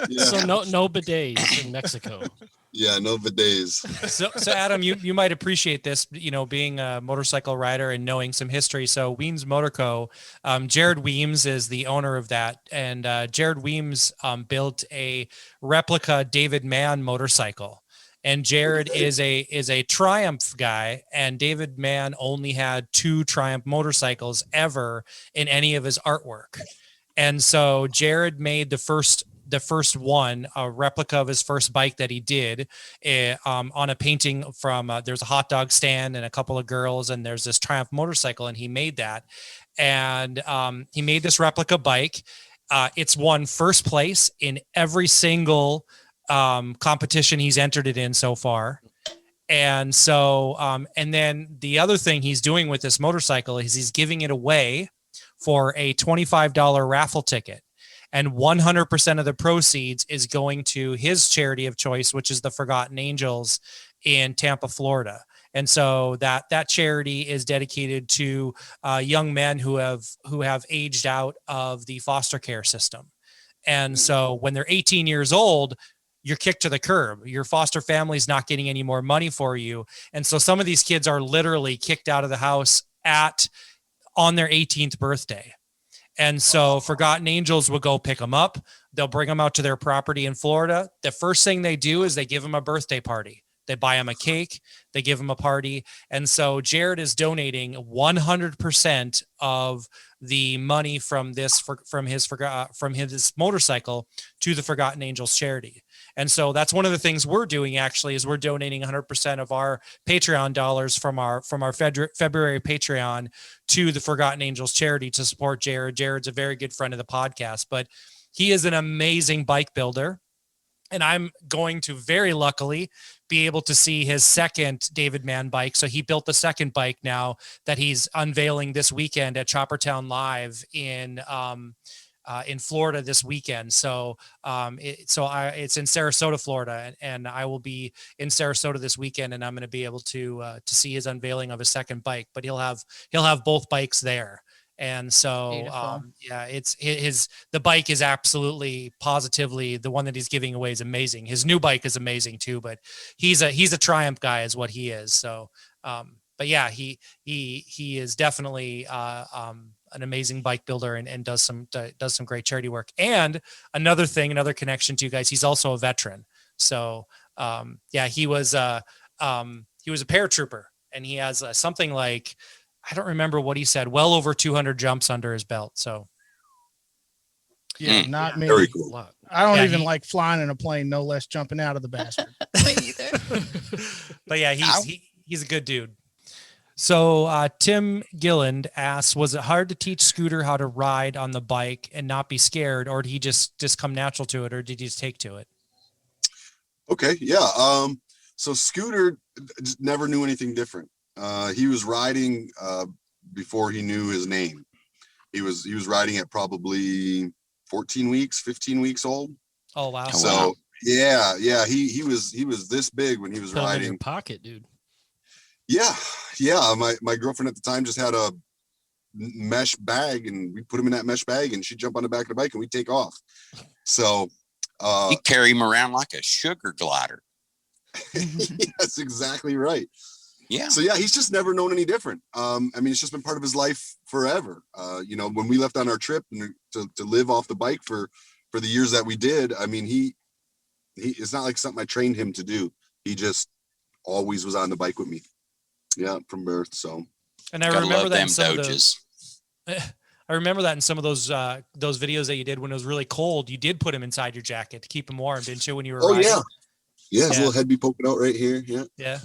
Yeah. So no bidets in Mexico. Yeah, no bidets. So Adam, you might appreciate this, being a motorcycle rider and knowing some history. So Weems Motor Co. Jared Weems is the owner of that, and Jared Weems built a replica David Mann motorcycle. And Jared is a Triumph guy, and David Mann only had 2 Triumph motorcycles ever in any of his artwork. And so Jared made the first one, a replica of his first bike that he did on a painting from there's a hot dog stand and a couple of girls, and there's this Triumph motorcycle, and he made that. And he made this replica bike. It's won first place in every single competition he's entered it in so far. And so and then the other thing he's doing with this motorcycle is he's giving it away for a $25 raffle ticket, and 100% of the proceeds is going to his charity of choice, which is the Forgotten Angels in Tampa, Florida. And so that charity is dedicated to young men who have aged out of the foster care system. And so when they're 18 years old, you're kicked to the curb. Your foster family's not getting any more money for you. And so some of these kids are literally kicked out of the house on their 18th birthday. And so Forgotten Angels will go pick them up. They'll bring them out to their property in Florida. The first thing they do is they give them a birthday party. They buy them a cake. They give them a party. And so Jared is donating 100% of the money from his motorcycle to the Forgotten Angels charity. And so that's one of the things we're doing, actually, is we're donating 100% of our Patreon dollars from our February Patreon to the Forgotten Angels charity to support Jared. Jared's a very good friend of the podcast, but he is an amazing bike builder. And I'm going to very luckily be able to see his second David Mann bike. So he built the second bike now that he's unveiling this weekend at Choppertown Live in Florida this weekend. So it's in Sarasota, Florida, and I will be in Sarasota this weekend, and I'm going to be able to see his unveiling of his second bike. But he'll have both bikes there. And so, the bike is absolutely positively the one that he's giving away is amazing. His new bike is amazing too, but he's a Triumph guy is what he is. So, but yeah, he is definitely, an amazing bike builder and does some great charity work. And another connection to you guys, he's also a veteran. So, he was a paratrooper, and he has something like, I don't remember what he said, well over 200 jumps under his belt. So not me. Very cool. I don't even like flying in a plane, no less jumping out of the bastard. Me either. But yeah, he's a good dude. So Tim Gilland asks, was it hard to teach Scooter how to ride on the bike and not be scared, or did he just come natural to it, or did he just take to it? Okay. Yeah. So Scooter never knew anything different. He was riding before he knew his name. He was riding at probably 15 weeks old. Oh wow. So yeah. He was this big when he was riding. In your pocket, dude. Yeah. My girlfriend at the time just had a mesh bag, and we put him in that mesh bag, and she'd jump on the back of the bike and we'd take off. So you carry him around like a sugar glider. That's exactly right. Yeah. So yeah, he's just never known any different. I mean, it's just been part of his life forever. You know, when we left on our trip and to live off the bike for the years that we did, I mean, he it's not like something I trained him to do. He just always was on the bike with me. Yeah, from birth. So. And I remember that in some of those. I remember that in some of those videos that you did when it was really cold. You did put him inside your jacket to keep him warm, didn't you? When you were riding? Yeah, his little head be poking out right here. Yeah.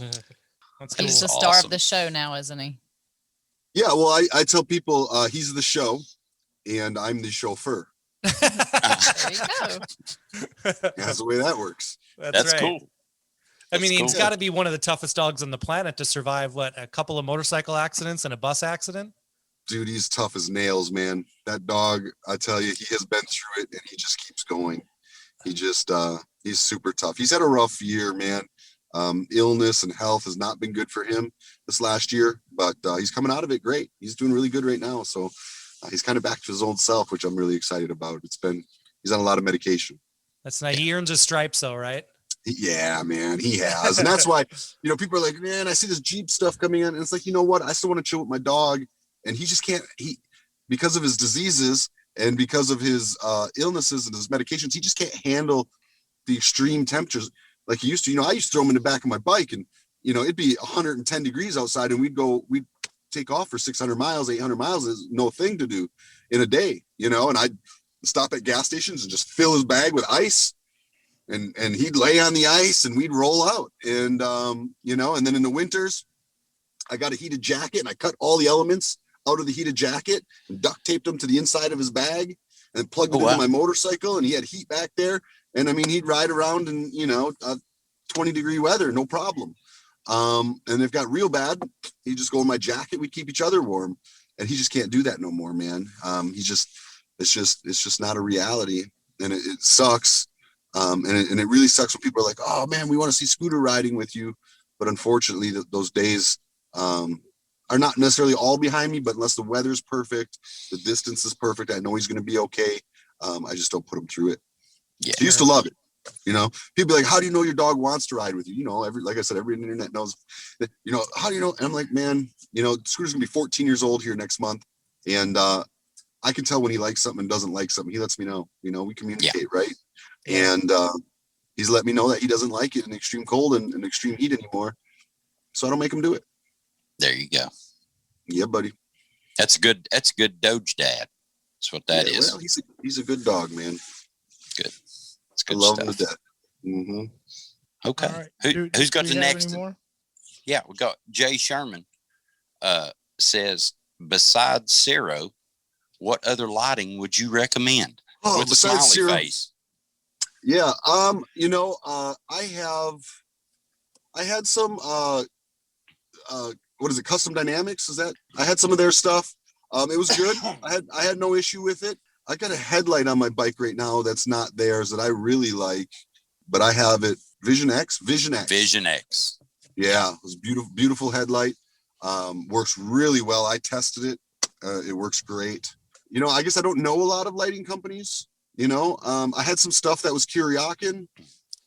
That's cool. He's the star of the show now, isn't he? Yeah, well, I tell people he's the show and I'm the chauffeur. There you go. That's the way that works. That's right. Cool. I mean, he's got to be one of the toughest dogs on the planet to survive, a couple of motorcycle accidents and a bus accident? Dude, he's tough as nails, man. That dog, I tell you, he has been through it and he just keeps going. He just, he's super tough. He's had a rough year, man. Illness and health has not been good for him this last year, but he's coming out of it great. He's doing really good right now. So he's kind of back to his old self, which I'm really excited about. He's on a lot of medication. That's nice. He earns his stripes though, right? Yeah, man, he has. And that's why, you know, people are like, man, I see this Jeep stuff coming in. And it's like, you know what? I still want to chill with my dog. And he just can't, because of his diseases and because of his illnesses and his medications, he just can't handle the extreme temperatures like he used to. You know, I used to throw him in the back of my bike and, you know, it'd be 110 degrees outside and we'd take off for 600 miles, 800 miles is no thing to do in a day, you know, and I'd stop at gas stations and just fill his bag with ice and he'd lay on the ice and we'd roll out. And, you know, and then in the winters, I got a heated jacket and I cut all the elements out of the heated jacket and duct taped them to the inside of his bag and plugged it into my motorcycle, and he had heat back there. And I mean, he'd ride around in, you know, 20-degree weather, no problem. And if it got real bad, he'd just go in my jacket. We'd keep each other warm, and he just can't do that no more, man. It's just not a reality, and it sucks. And it really sucks when people are like, oh man, we want to see Scooter riding with you. But unfortunately those days, are not necessarily all behind me, but unless the weather's perfect, the distance is perfect, I know he's going to be okay. I just don't put him through it. Yeah. He used to love it. You know, people be like, how do you know your dog wants to ride with you? You know, like I said, every internet knows that, you know, how do you know? And I'm like, man, you know, Scooter's gonna be 14 years old here next month. And, I can tell when he likes something and doesn't like something. He lets me know, you know, we communicate, right? And, he's let me know that he doesn't like it in extreme cold and extreme heat anymore. So I don't make him do it. There you go. Yeah, buddy. That's good. That's good Doge dad. That's what that is. Well, he's a good dog, man. Good. It's good I love stuff. him to death. Mm-hmm. Okay. Right. Who's got the next? Yeah, we got Jay Sherman. Says, besides Cero, what other lighting would you recommend? Oh, with besides smiley Cero, face. Yeah. You know, I had some what is it, Custom Dynamics? I had some of their stuff. It was good. I had no issue with it. I got a headlight on my bike right now that's not theirs that I really like, but I have it. Vision X. Yeah, it was beautiful headlight. Works really well. I tested it. It works great. You know, I guess I don't know a lot of lighting companies. You know, I had some stuff that was Kuryakin.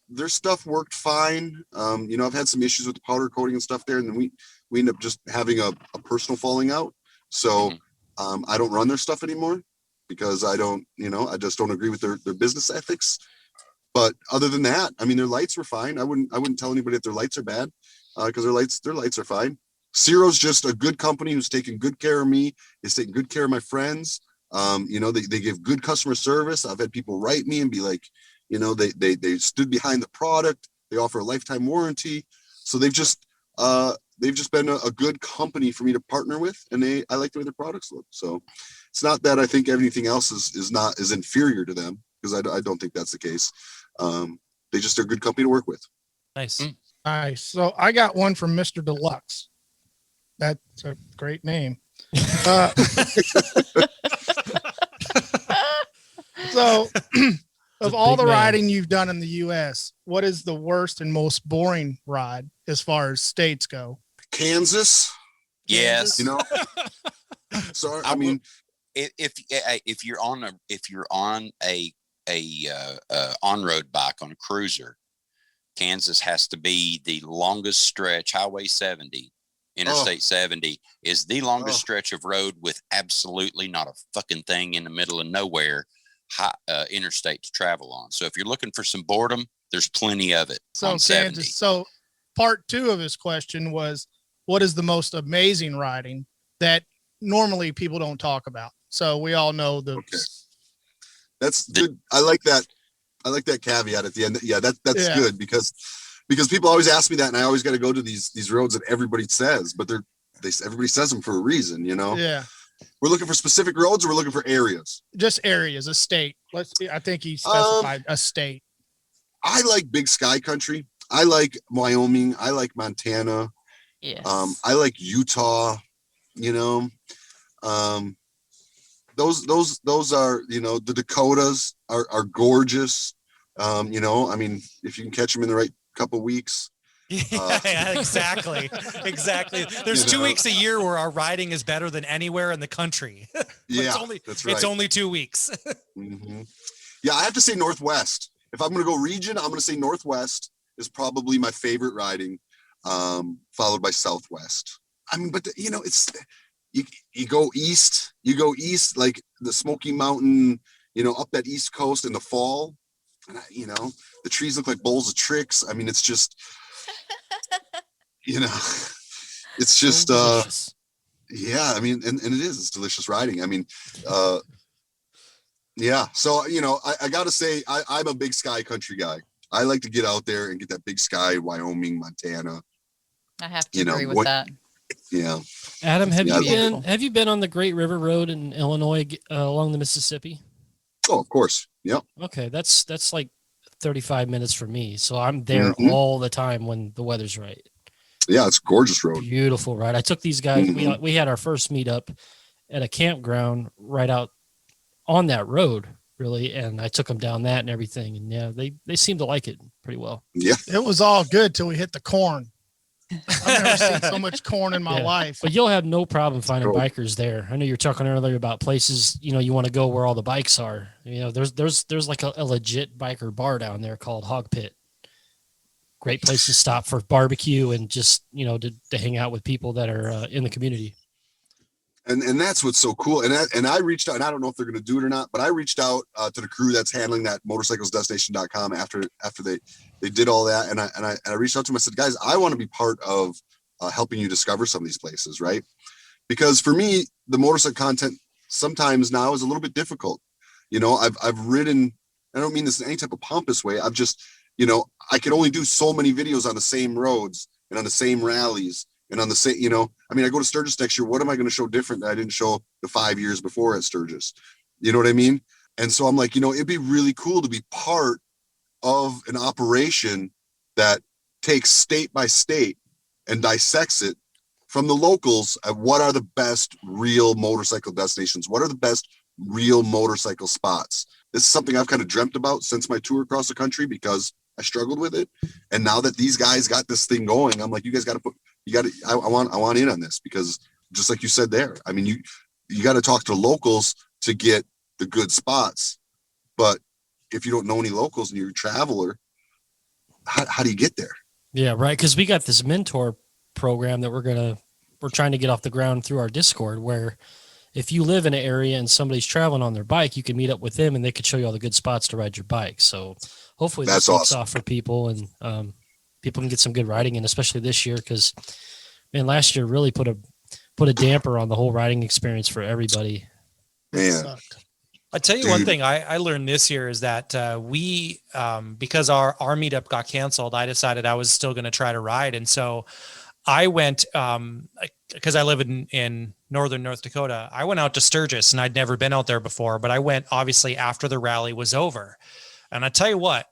Their stuff worked fine. You know, I've had some issues with the powder coating and stuff there, and then we end up just having a personal falling out. So I don't run their stuff anymore because I just don't agree with their business ethics. But other than that, I mean, their lights were fine. I wouldn't tell anybody if their lights are bad because their lights are fine. Cero's just a good company who's taking good care of me. Is taking good care of my friends. You know, they give good customer service. I've had people write me and be like, you know, they stood behind the product. They offer a lifetime warranty. So they've just been a good company for me to partner with, and I like the way their products look. So it's not that I think anything else is inferior to them, because I don't think that's the case. They just are a good company to work with. Nice. Nice. So I got one from Mr. Deluxe. That's a great name. So of all the riding you've done in the US, what is the worst and most boring ride as far as states go? Kansas. Yes. You know, Sorry, I I mean, if you're on a on-road bike on a cruiser, Kansas has to be the longest stretch. Highway 70, Interstate 70 is the longest stretch of road with absolutely not a fucking thing in the middle of nowhere, interstate to travel on. So if you're looking for some boredom, there's plenty of it on 70. Kansas. So part 2 of his question was, what is the most amazing riding that normally people don't talk about? So we all know the. Okay. That's good. I like that. I like that caveat at the end. Yeah, that's good because people always ask me that, and I always got to go to these roads that everybody says, but everybody says them for a reason, you know. Yeah. We're looking for specific roads, or we're looking for areas. Just areas, a state. I think he specified a state. I like big sky country. I like Wyoming. I like Montana. Yes. I like Utah. You know, those are, you know, the Dakotas are gorgeous. You know, I mean, if you can catch them in the right couple weeks. Yeah, exactly. There's 2 weeks a year where our riding is better than anywhere in the country. Yeah, that's right. It's only 2 weeks. Mm-hmm. Yeah, I have to say Northwest. If I'm going to go region, I'm going to say Northwest is probably my favorite riding, followed by Southwest. I mean, but you know, it's you go east, like the Smoky Mountain, you know, up that East Coast in the fall. And you know, the trees look like bowls of tricks. I mean, it's just, you know, it's just, yeah, I mean, and it's delicious riding. I mean, yeah. So, you know, I got to say, I'm a big sky country guy. I like to get out there and get that big sky, Wyoming, Montana. I have to agree with that. Yeah. Adam, have you been on the Great River Road in Illinois along the Mississippi? Oh, of course. Yep. Okay. That's like 35 minutes for me. So I'm there all the time when the weather's right. Yeah. It's a gorgeous road. Beautiful ride. I took these guys, we had our first meetup at a campground right out on that road, really. And I took them down that and everything. And yeah, they seem to like it pretty well. Yeah. It was all good till we hit the corn. I've never seen so much corn in my life. But you'll have no problem finding bikers there. I know you were talking earlier about places, you know, you want to go where all the bikes are. You know, there's like a legit biker bar down there called Hog Pit. Great place to stop for barbecue and just, you know, to hang out with people that are in the community. And that's what's so cool. And I reached out, and I don't know if they're going to do it or not, but I reached out to the crew that's handling that motorcyclesdestination.com after they did all that. And I reached out to them. I said, guys, I want to be part of helping you discover some of these places, right? Because for me, the motorcycle content sometimes now is a little bit difficult. You know, I've ridden, I don't mean this in any type of pompous way. I've just, you know, I can only do so many videos on the same roads and on the same rallies. And on the same, you know, I mean, I go to Sturgis next year. What am I going to show different that I didn't show the 5 years before at Sturgis? You know what I mean? And so I'm like, you know, it'd be really cool to be part of an operation that takes state by state and dissects it from the locals at what are the best real motorcycle destinations? What are the best real motorcycle spots? This is something I've kind of dreamt about since my tour across the country because I struggled with it. And now that these guys got this thing going, I'm like, you guys got to I want in on this because just like you said there, I mean, you got to talk to locals to get the good spots. But if you don't know any locals and you're a traveler, how do you get there? Yeah, right. Because we got this mentor program that we're trying to get off the ground through our Discord, where if you live in an area and somebody's traveling on their bike, you can meet up with them and they could show you all the good spots to ride your bike. So hopefully this takes off for people and people can get some good riding in, especially this year. Because man, last year really put a damper on the whole riding experience for everybody. Man. I'll tell you one thing I learned this year is that we, because our meetup got canceled, I decided I was still going to try to ride. And so I went, because I live in northern North Dakota, I went out to Sturgis and I'd never been out there before, but I went obviously after the rally was over. And I tell you what,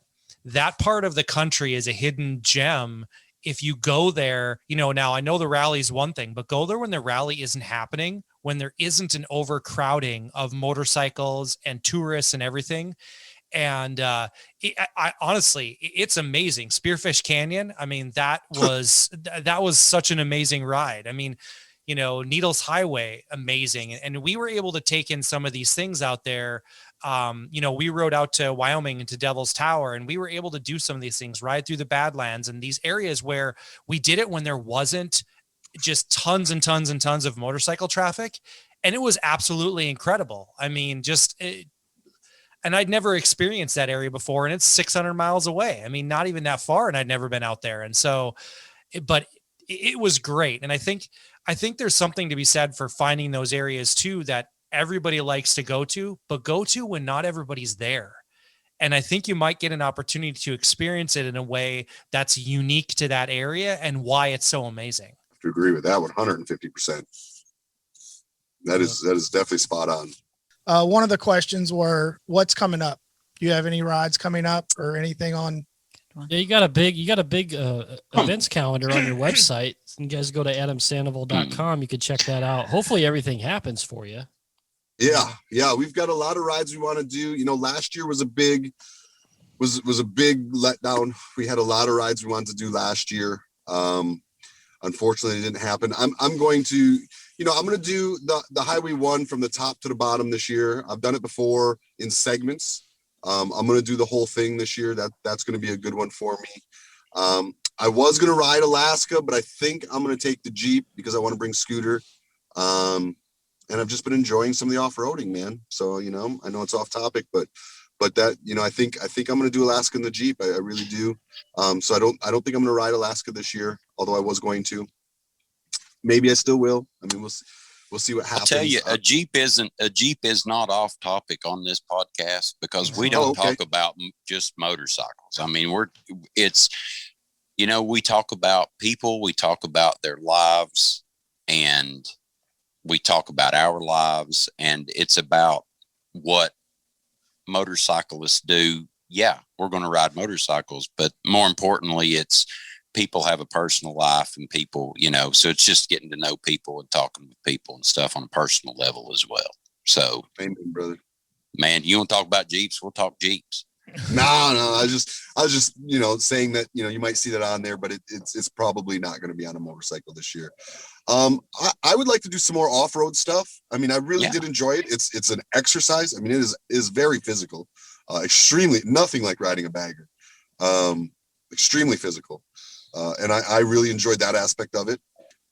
that part of the country is a hidden gem. If you go there, you know, now I know the rally is one thing, but go there when the rally isn't happening, when there isn't an overcrowding of motorcycles and tourists and everything. And I honestly, it's amazing. Spearfish Canyon. I mean, that was such an amazing ride. I mean, Needles Highway, amazing. And we were able to take in some of these things out there. We rode out to Wyoming and to Devil's Tower, and we were able to do some of these things, ride through the Badlands and these areas where we did it when there wasn't just tons and tons and tons of motorcycle traffic. And it was absolutely incredible. I mean, and I'd never experienced that area before, and it's 600 miles away. I mean, not even that far, and I'd never been out there. And so, but it was great. And I think there's something to be said for finding those areas too that everybody likes to go to, but go to when not everybody's there. And I think you might get an opportunity to experience it in a way that's unique to that area and why it's so amazing. I have to agree with that 150%. That is definitely spot on. One of the questions were, what's coming up? Do you have any rides coming up or anything on? Yeah, you got a big events calendar on your website. You guys go to adamsandoval.com. You can check that out. Hopefully everything happens for you. Yeah. We've got a lot of rides we want to do. Last year was a big letdown. We had a lot of rides we wanted to do last year. Unfortunately, it didn't happen. I'm going to do the Highway 1 from the top to the bottom this year. I've done it before in segments. I'm going to do the whole thing this year. That's going to be a good one for me. I was going to ride Alaska, but I think I'm going to take the Jeep because I want to bring Scooter. And I've just been enjoying some of the off-roading, man. So, I know it's off topic, but that, I think I'm going to do Alaska in the Jeep. I really do. So I don't think I'm going to ride Alaska this year, although I was going to. Maybe I still will. I mean, we'll see what happens. I'll tell you, a Jeep is not off topic on this podcast because we don't talk about just motorcycles. I mean, we talk about people, we talk about their lives, and we talk about our lives, and it's about what motorcyclists do. Yeah, we're going to ride motorcycles, but more importantly, it's people have a personal life and people, so it's just getting to know people and talking with people and stuff on a personal level as well. So, amen, brother. Man, you want to talk about Jeeps? We'll talk Jeeps. No, I was just, saying that, you might see that on there, but it's probably not going to be on a motorcycle this year. I would like to do some more off-road stuff. I mean, I really did enjoy it. It's an exercise. I mean, it is very physical, extremely, nothing like riding a bagger, extremely physical. And I really enjoyed that aspect of it.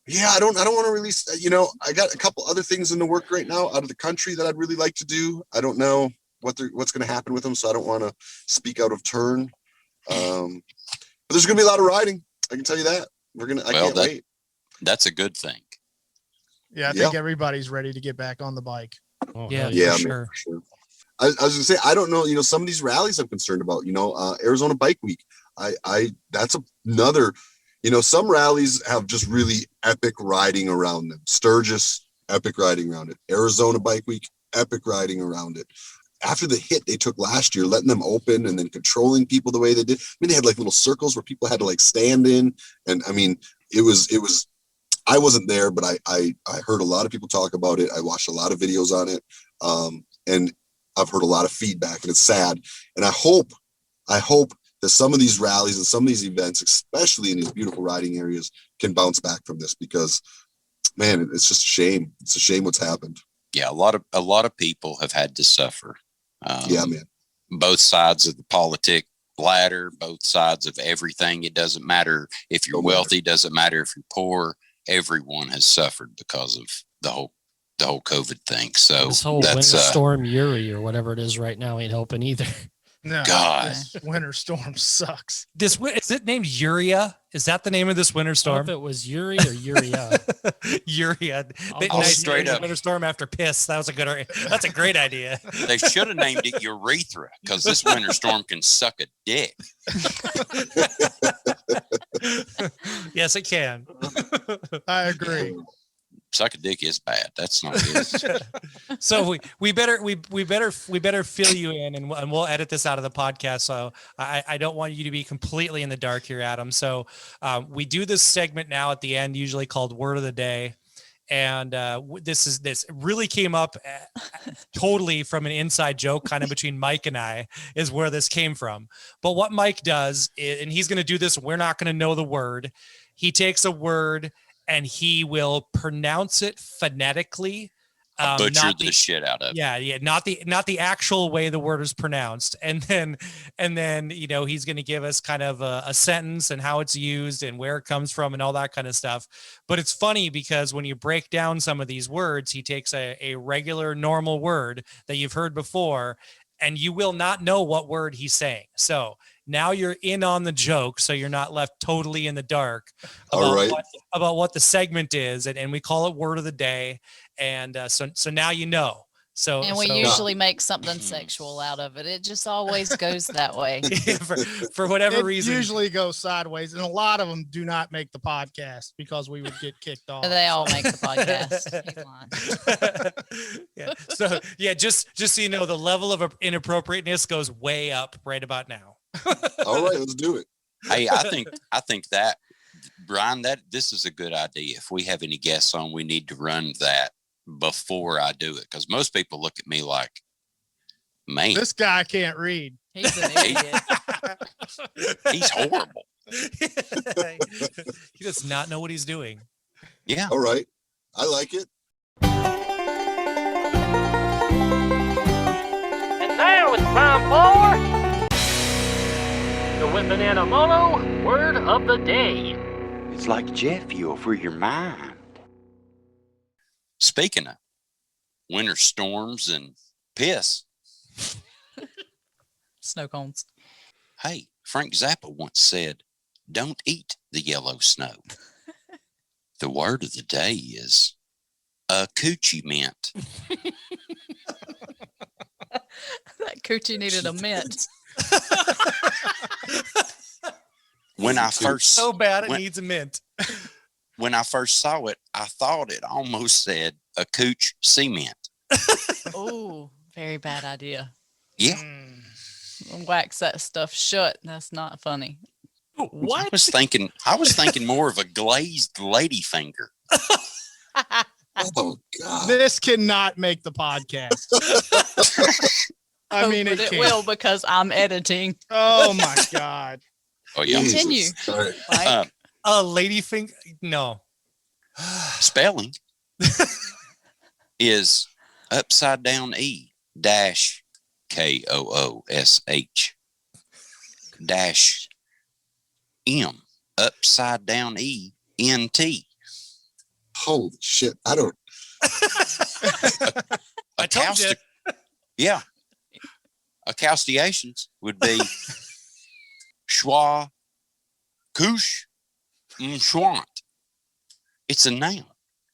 Yeah, I don't want to release, I got a couple other things in the work right now out of the country that I'd really like to do. I don't know what's going to happen with them, so I don't want to speak out of turn. But there's going to be a lot of riding. I can tell you that. I can't wait. That's a good thing. Yeah, I think everybody's ready to get back on the bike. Oh, yeah, for sure. For sure. I was going to say, I don't know, some of these rallies I'm concerned about, Arizona Bike Week. That's another, some rallies have just really epic riding around them. Sturgis, epic riding around it. Arizona Bike Week, epic riding around it. After the hit they took last year, letting them open and then controlling people the way they did. I mean, they had like little circles where people had to like stand in. And I mean, it was, I wasn't there, but I heard a lot of people talk about it. I watched a lot of videos on it. And I've heard a lot of feedback, and it's sad. And I hope that some of these rallies and some of these events, especially in these beautiful riding areas, can bounce back from this because, man, it's just a shame. It's a shame what's happened. Yeah, a lot of people have had to suffer. Yeah, man. Both sides of the politic ladder, both sides of everything. It doesn't matter if you're wealthy, doesn't matter if you're poor. Everyone has suffered because of the whole COVID thing. So this whole winter storm Uri or whatever it is right now ain't helping either. No, God, this winter storm sucks. Is it named Uria? Is that the name of this winter storm? If it was Uri or Uria. Uria. I'll straight up winter storm after piss. That's a great idea. They should have named it urethra because this winter storm can suck a dick. Yes, it can. I agree. Suck a dick is bad. That's not good. So we better fill you in, and we'll edit this out of the podcast. So I don't want you to be completely in the dark here, Adam. So we do this segment now at the end, usually called Word of the Day, and this really came up totally from an inside joke, kind of between Mike and I, is where this came from. But what Mike does, and he's going to do this, we're not going to know the word. He takes a word and he will pronounce it phonetically. Butcher the shit out of it. Yeah, not the actual way the word is pronounced, and then he's going to give us kind of a sentence and how it's used and where it comes from and all that kind of stuff. But it's funny because when you break down some of these words, he takes a regular normal word that you've heard before, and you will not know what word he's saying. So now you're in on the joke, so you're not left totally in the dark about what the segment is, and we call it word of the day. And so now you know. And we usually make something sexual out of it. It just always goes that way. for whatever reason. It usually goes sideways. And a lot of them do not make the podcast because we would get kicked off. They all make the podcast. Yeah. So yeah, just so you know, the level of inappropriateness goes way up right about now. All right, let's do it. Hey, I think that, Brian, this is a good idea. If we have any guests on, we need to run that before I do it, because most people look at me like, man, this guy can't read. He's an idiot. He's horrible. He does not know what he's doing. Yeah. All right. I like it. And now it's time for the With Banana Mono Word of the Day. It's like jet fuel for your mind. Speaking of winter storms and piss, snow cones. Hey, Frank Zappa once said, "Don't eat the yellow snow." The word of the day is accoutrement. That coochie needed a mint. When I first so bad it needs a mint. When I first saw it, I thought it almost said a cooch cement. Oh, very bad idea. Yeah. Wax that stuff shut. That's not funny. What? I was thinking more of a glazed lady finger. Oh God. This cannot make the podcast. I mean, it will because I'm editing. Oh my God. Oh yeah. Continue. Sorry. A lady finger? No. Spelling is upside down E dash KOOSH dash M upside down E NT. Holy shit. I don't. I told you. Yeah. Accoustiations would be schwa, couche, schwant. It's a noun.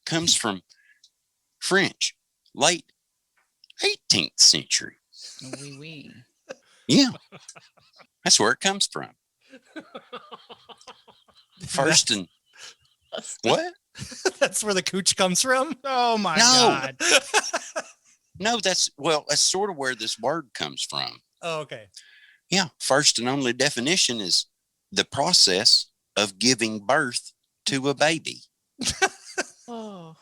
Comes from French, late 18th century. Oui, oui. Yeah. That's where it comes from. First and what? That's where the cooch comes from? Oh my God. No, that's sort of where this word comes from. Oh, okay. Yeah. First and only definition is the process of giving birth to a baby. Oh.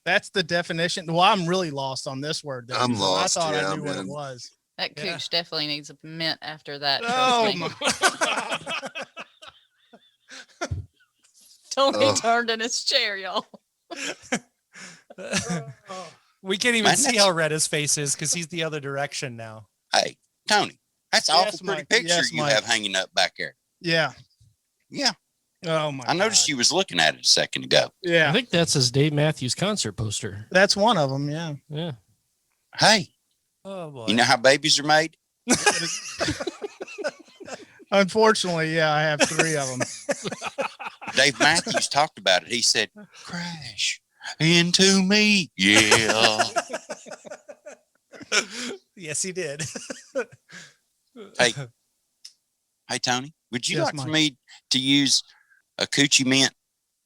That's the definition. Well, I'm really lost on this word. Though, I'm lost. I thought I Yeah, knew what it man. was. That cooch definitely needs a mint after that. Oh trust me. my. Tony turned in his chair, y'all. We can't even see how red his face is because he's the other direction now. Hey, Tony, that's an awful pretty Mike. picture Yes, you Mike. have hanging up back there. Yeah. Yeah. Oh my. I noticed you was looking at it a second ago. Yeah. I think that's his Dave Matthews concert poster. That's one of them. Yeah. Yeah. Hey, Oh, boy. you know how babies are made? Unfortunately, yeah, I have 3 of them. Dave Matthews talked about it. He said, "Crash into me." Yeah. Yes, he did. Hey, Tony, would you Yes, like for Mike. me to use accoutrement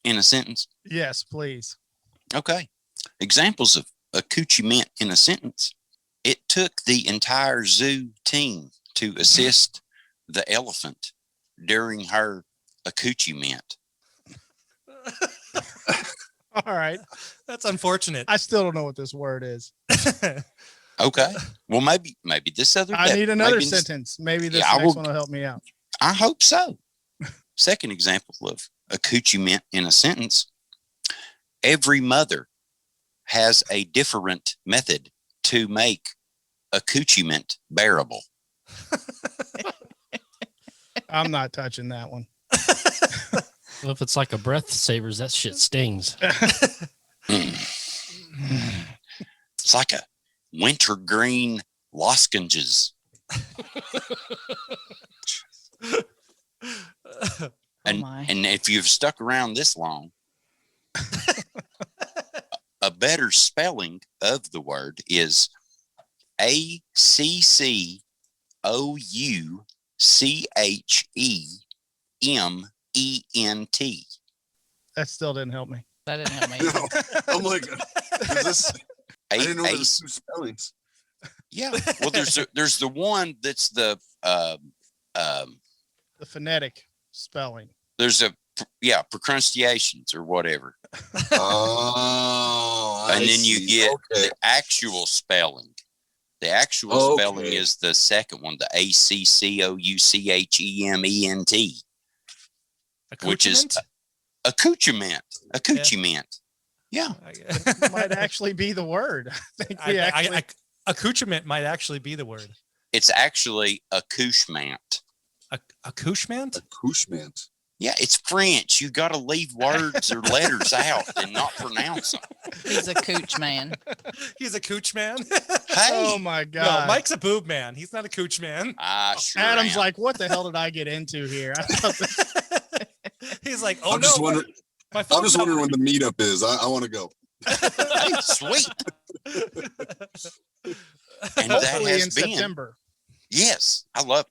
in a sentence? Yes, please. Okay. Examples of accoutrement in a sentence. It took the entire zoo team to assist the elephant during her accoutrement. All right. That's unfortunate. I still don't know what this word is. Okay. Well, maybe this other. I need another maybe this- sentence. Maybe this Yeah, I next will- one will help me out. I hope so. Second example of accoutrement in a sentence, every mother has a different method to make accoutrement bearable. I'm not touching that one. Well, if it's like a breath savers, that shit stings. It's like a wintergreen lozenges. And if you've stuck around this long, a better spelling of the word is ACCOUCHEMENT. That still didn't help me. That didn't help me. No, I'm like, is this? I didn't know there was two spellings. Yeah. Well, there's the one that's the phonetic spelling. There's pronunciations or whatever. Oh, and then you get the actual spelling. The actual spelling is the second one, the ACCOUCHEMENT, which is accoutrement. Accoutrement. Yeah. Might actually be the word. I think accoutrement might actually be the word. It's actually accouchement. Accouchement? Accouchement. Yeah, it's French. You got to leave words or letters out and not pronounce them. He's a cooch man. He's a cooch man. Hey, oh my God. No, Mike's a boob man. He's not a cooch man. Sure Adam's am. like, what the hell did I get into here? He's like, I'm just wondering when the meetup is. I want to go. Hey, sweet. And hopefully that has in been September. Yes, I love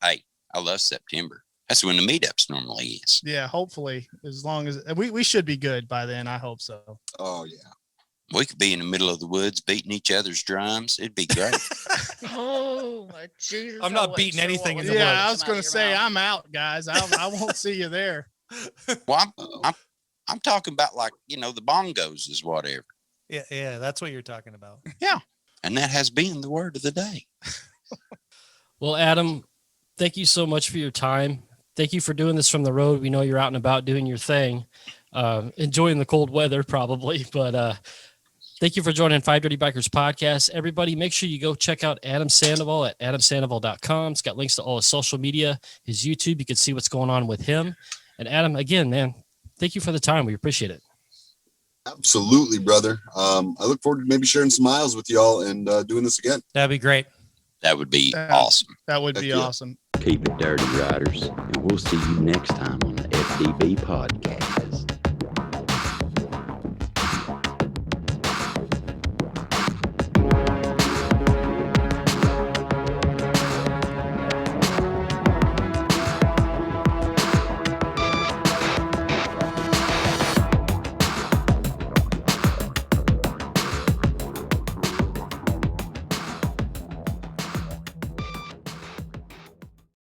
September. That's when the meetups normally is. Yeah, hopefully, as long as we should be good by then. I hope so. Oh yeah, we could be in the middle of the woods beating each other's drums. It'd be great. Oh my Jesus! I'm not beating anything in the woods. Yeah, I was going to say I'm out, guys. I won't see you there. Well, I'm talking about like the bongos is whatever. Yeah, that's what you're talking about. Yeah, and that has been the word of the day. Well, Adam, thank you so much for your time. Thank you for doing this from the road. We know you're out and about doing your thing, enjoying the cold weather probably, but thank you for joining 5 Dirty Bikers podcast. Everybody, make sure you go check out Adam Sandoval at adamsandoval.com. It's got links to all his social media, his YouTube. You can see what's going on with him. And Adam, again, man, thank you for the time. We appreciate it. Absolutely, brother. I look forward to maybe sharing some miles with y'all and doing this again. That'd be great. That would be awesome. That would be awesome. Keep it dirty, riders, and we'll see you next time on the FDB podcast.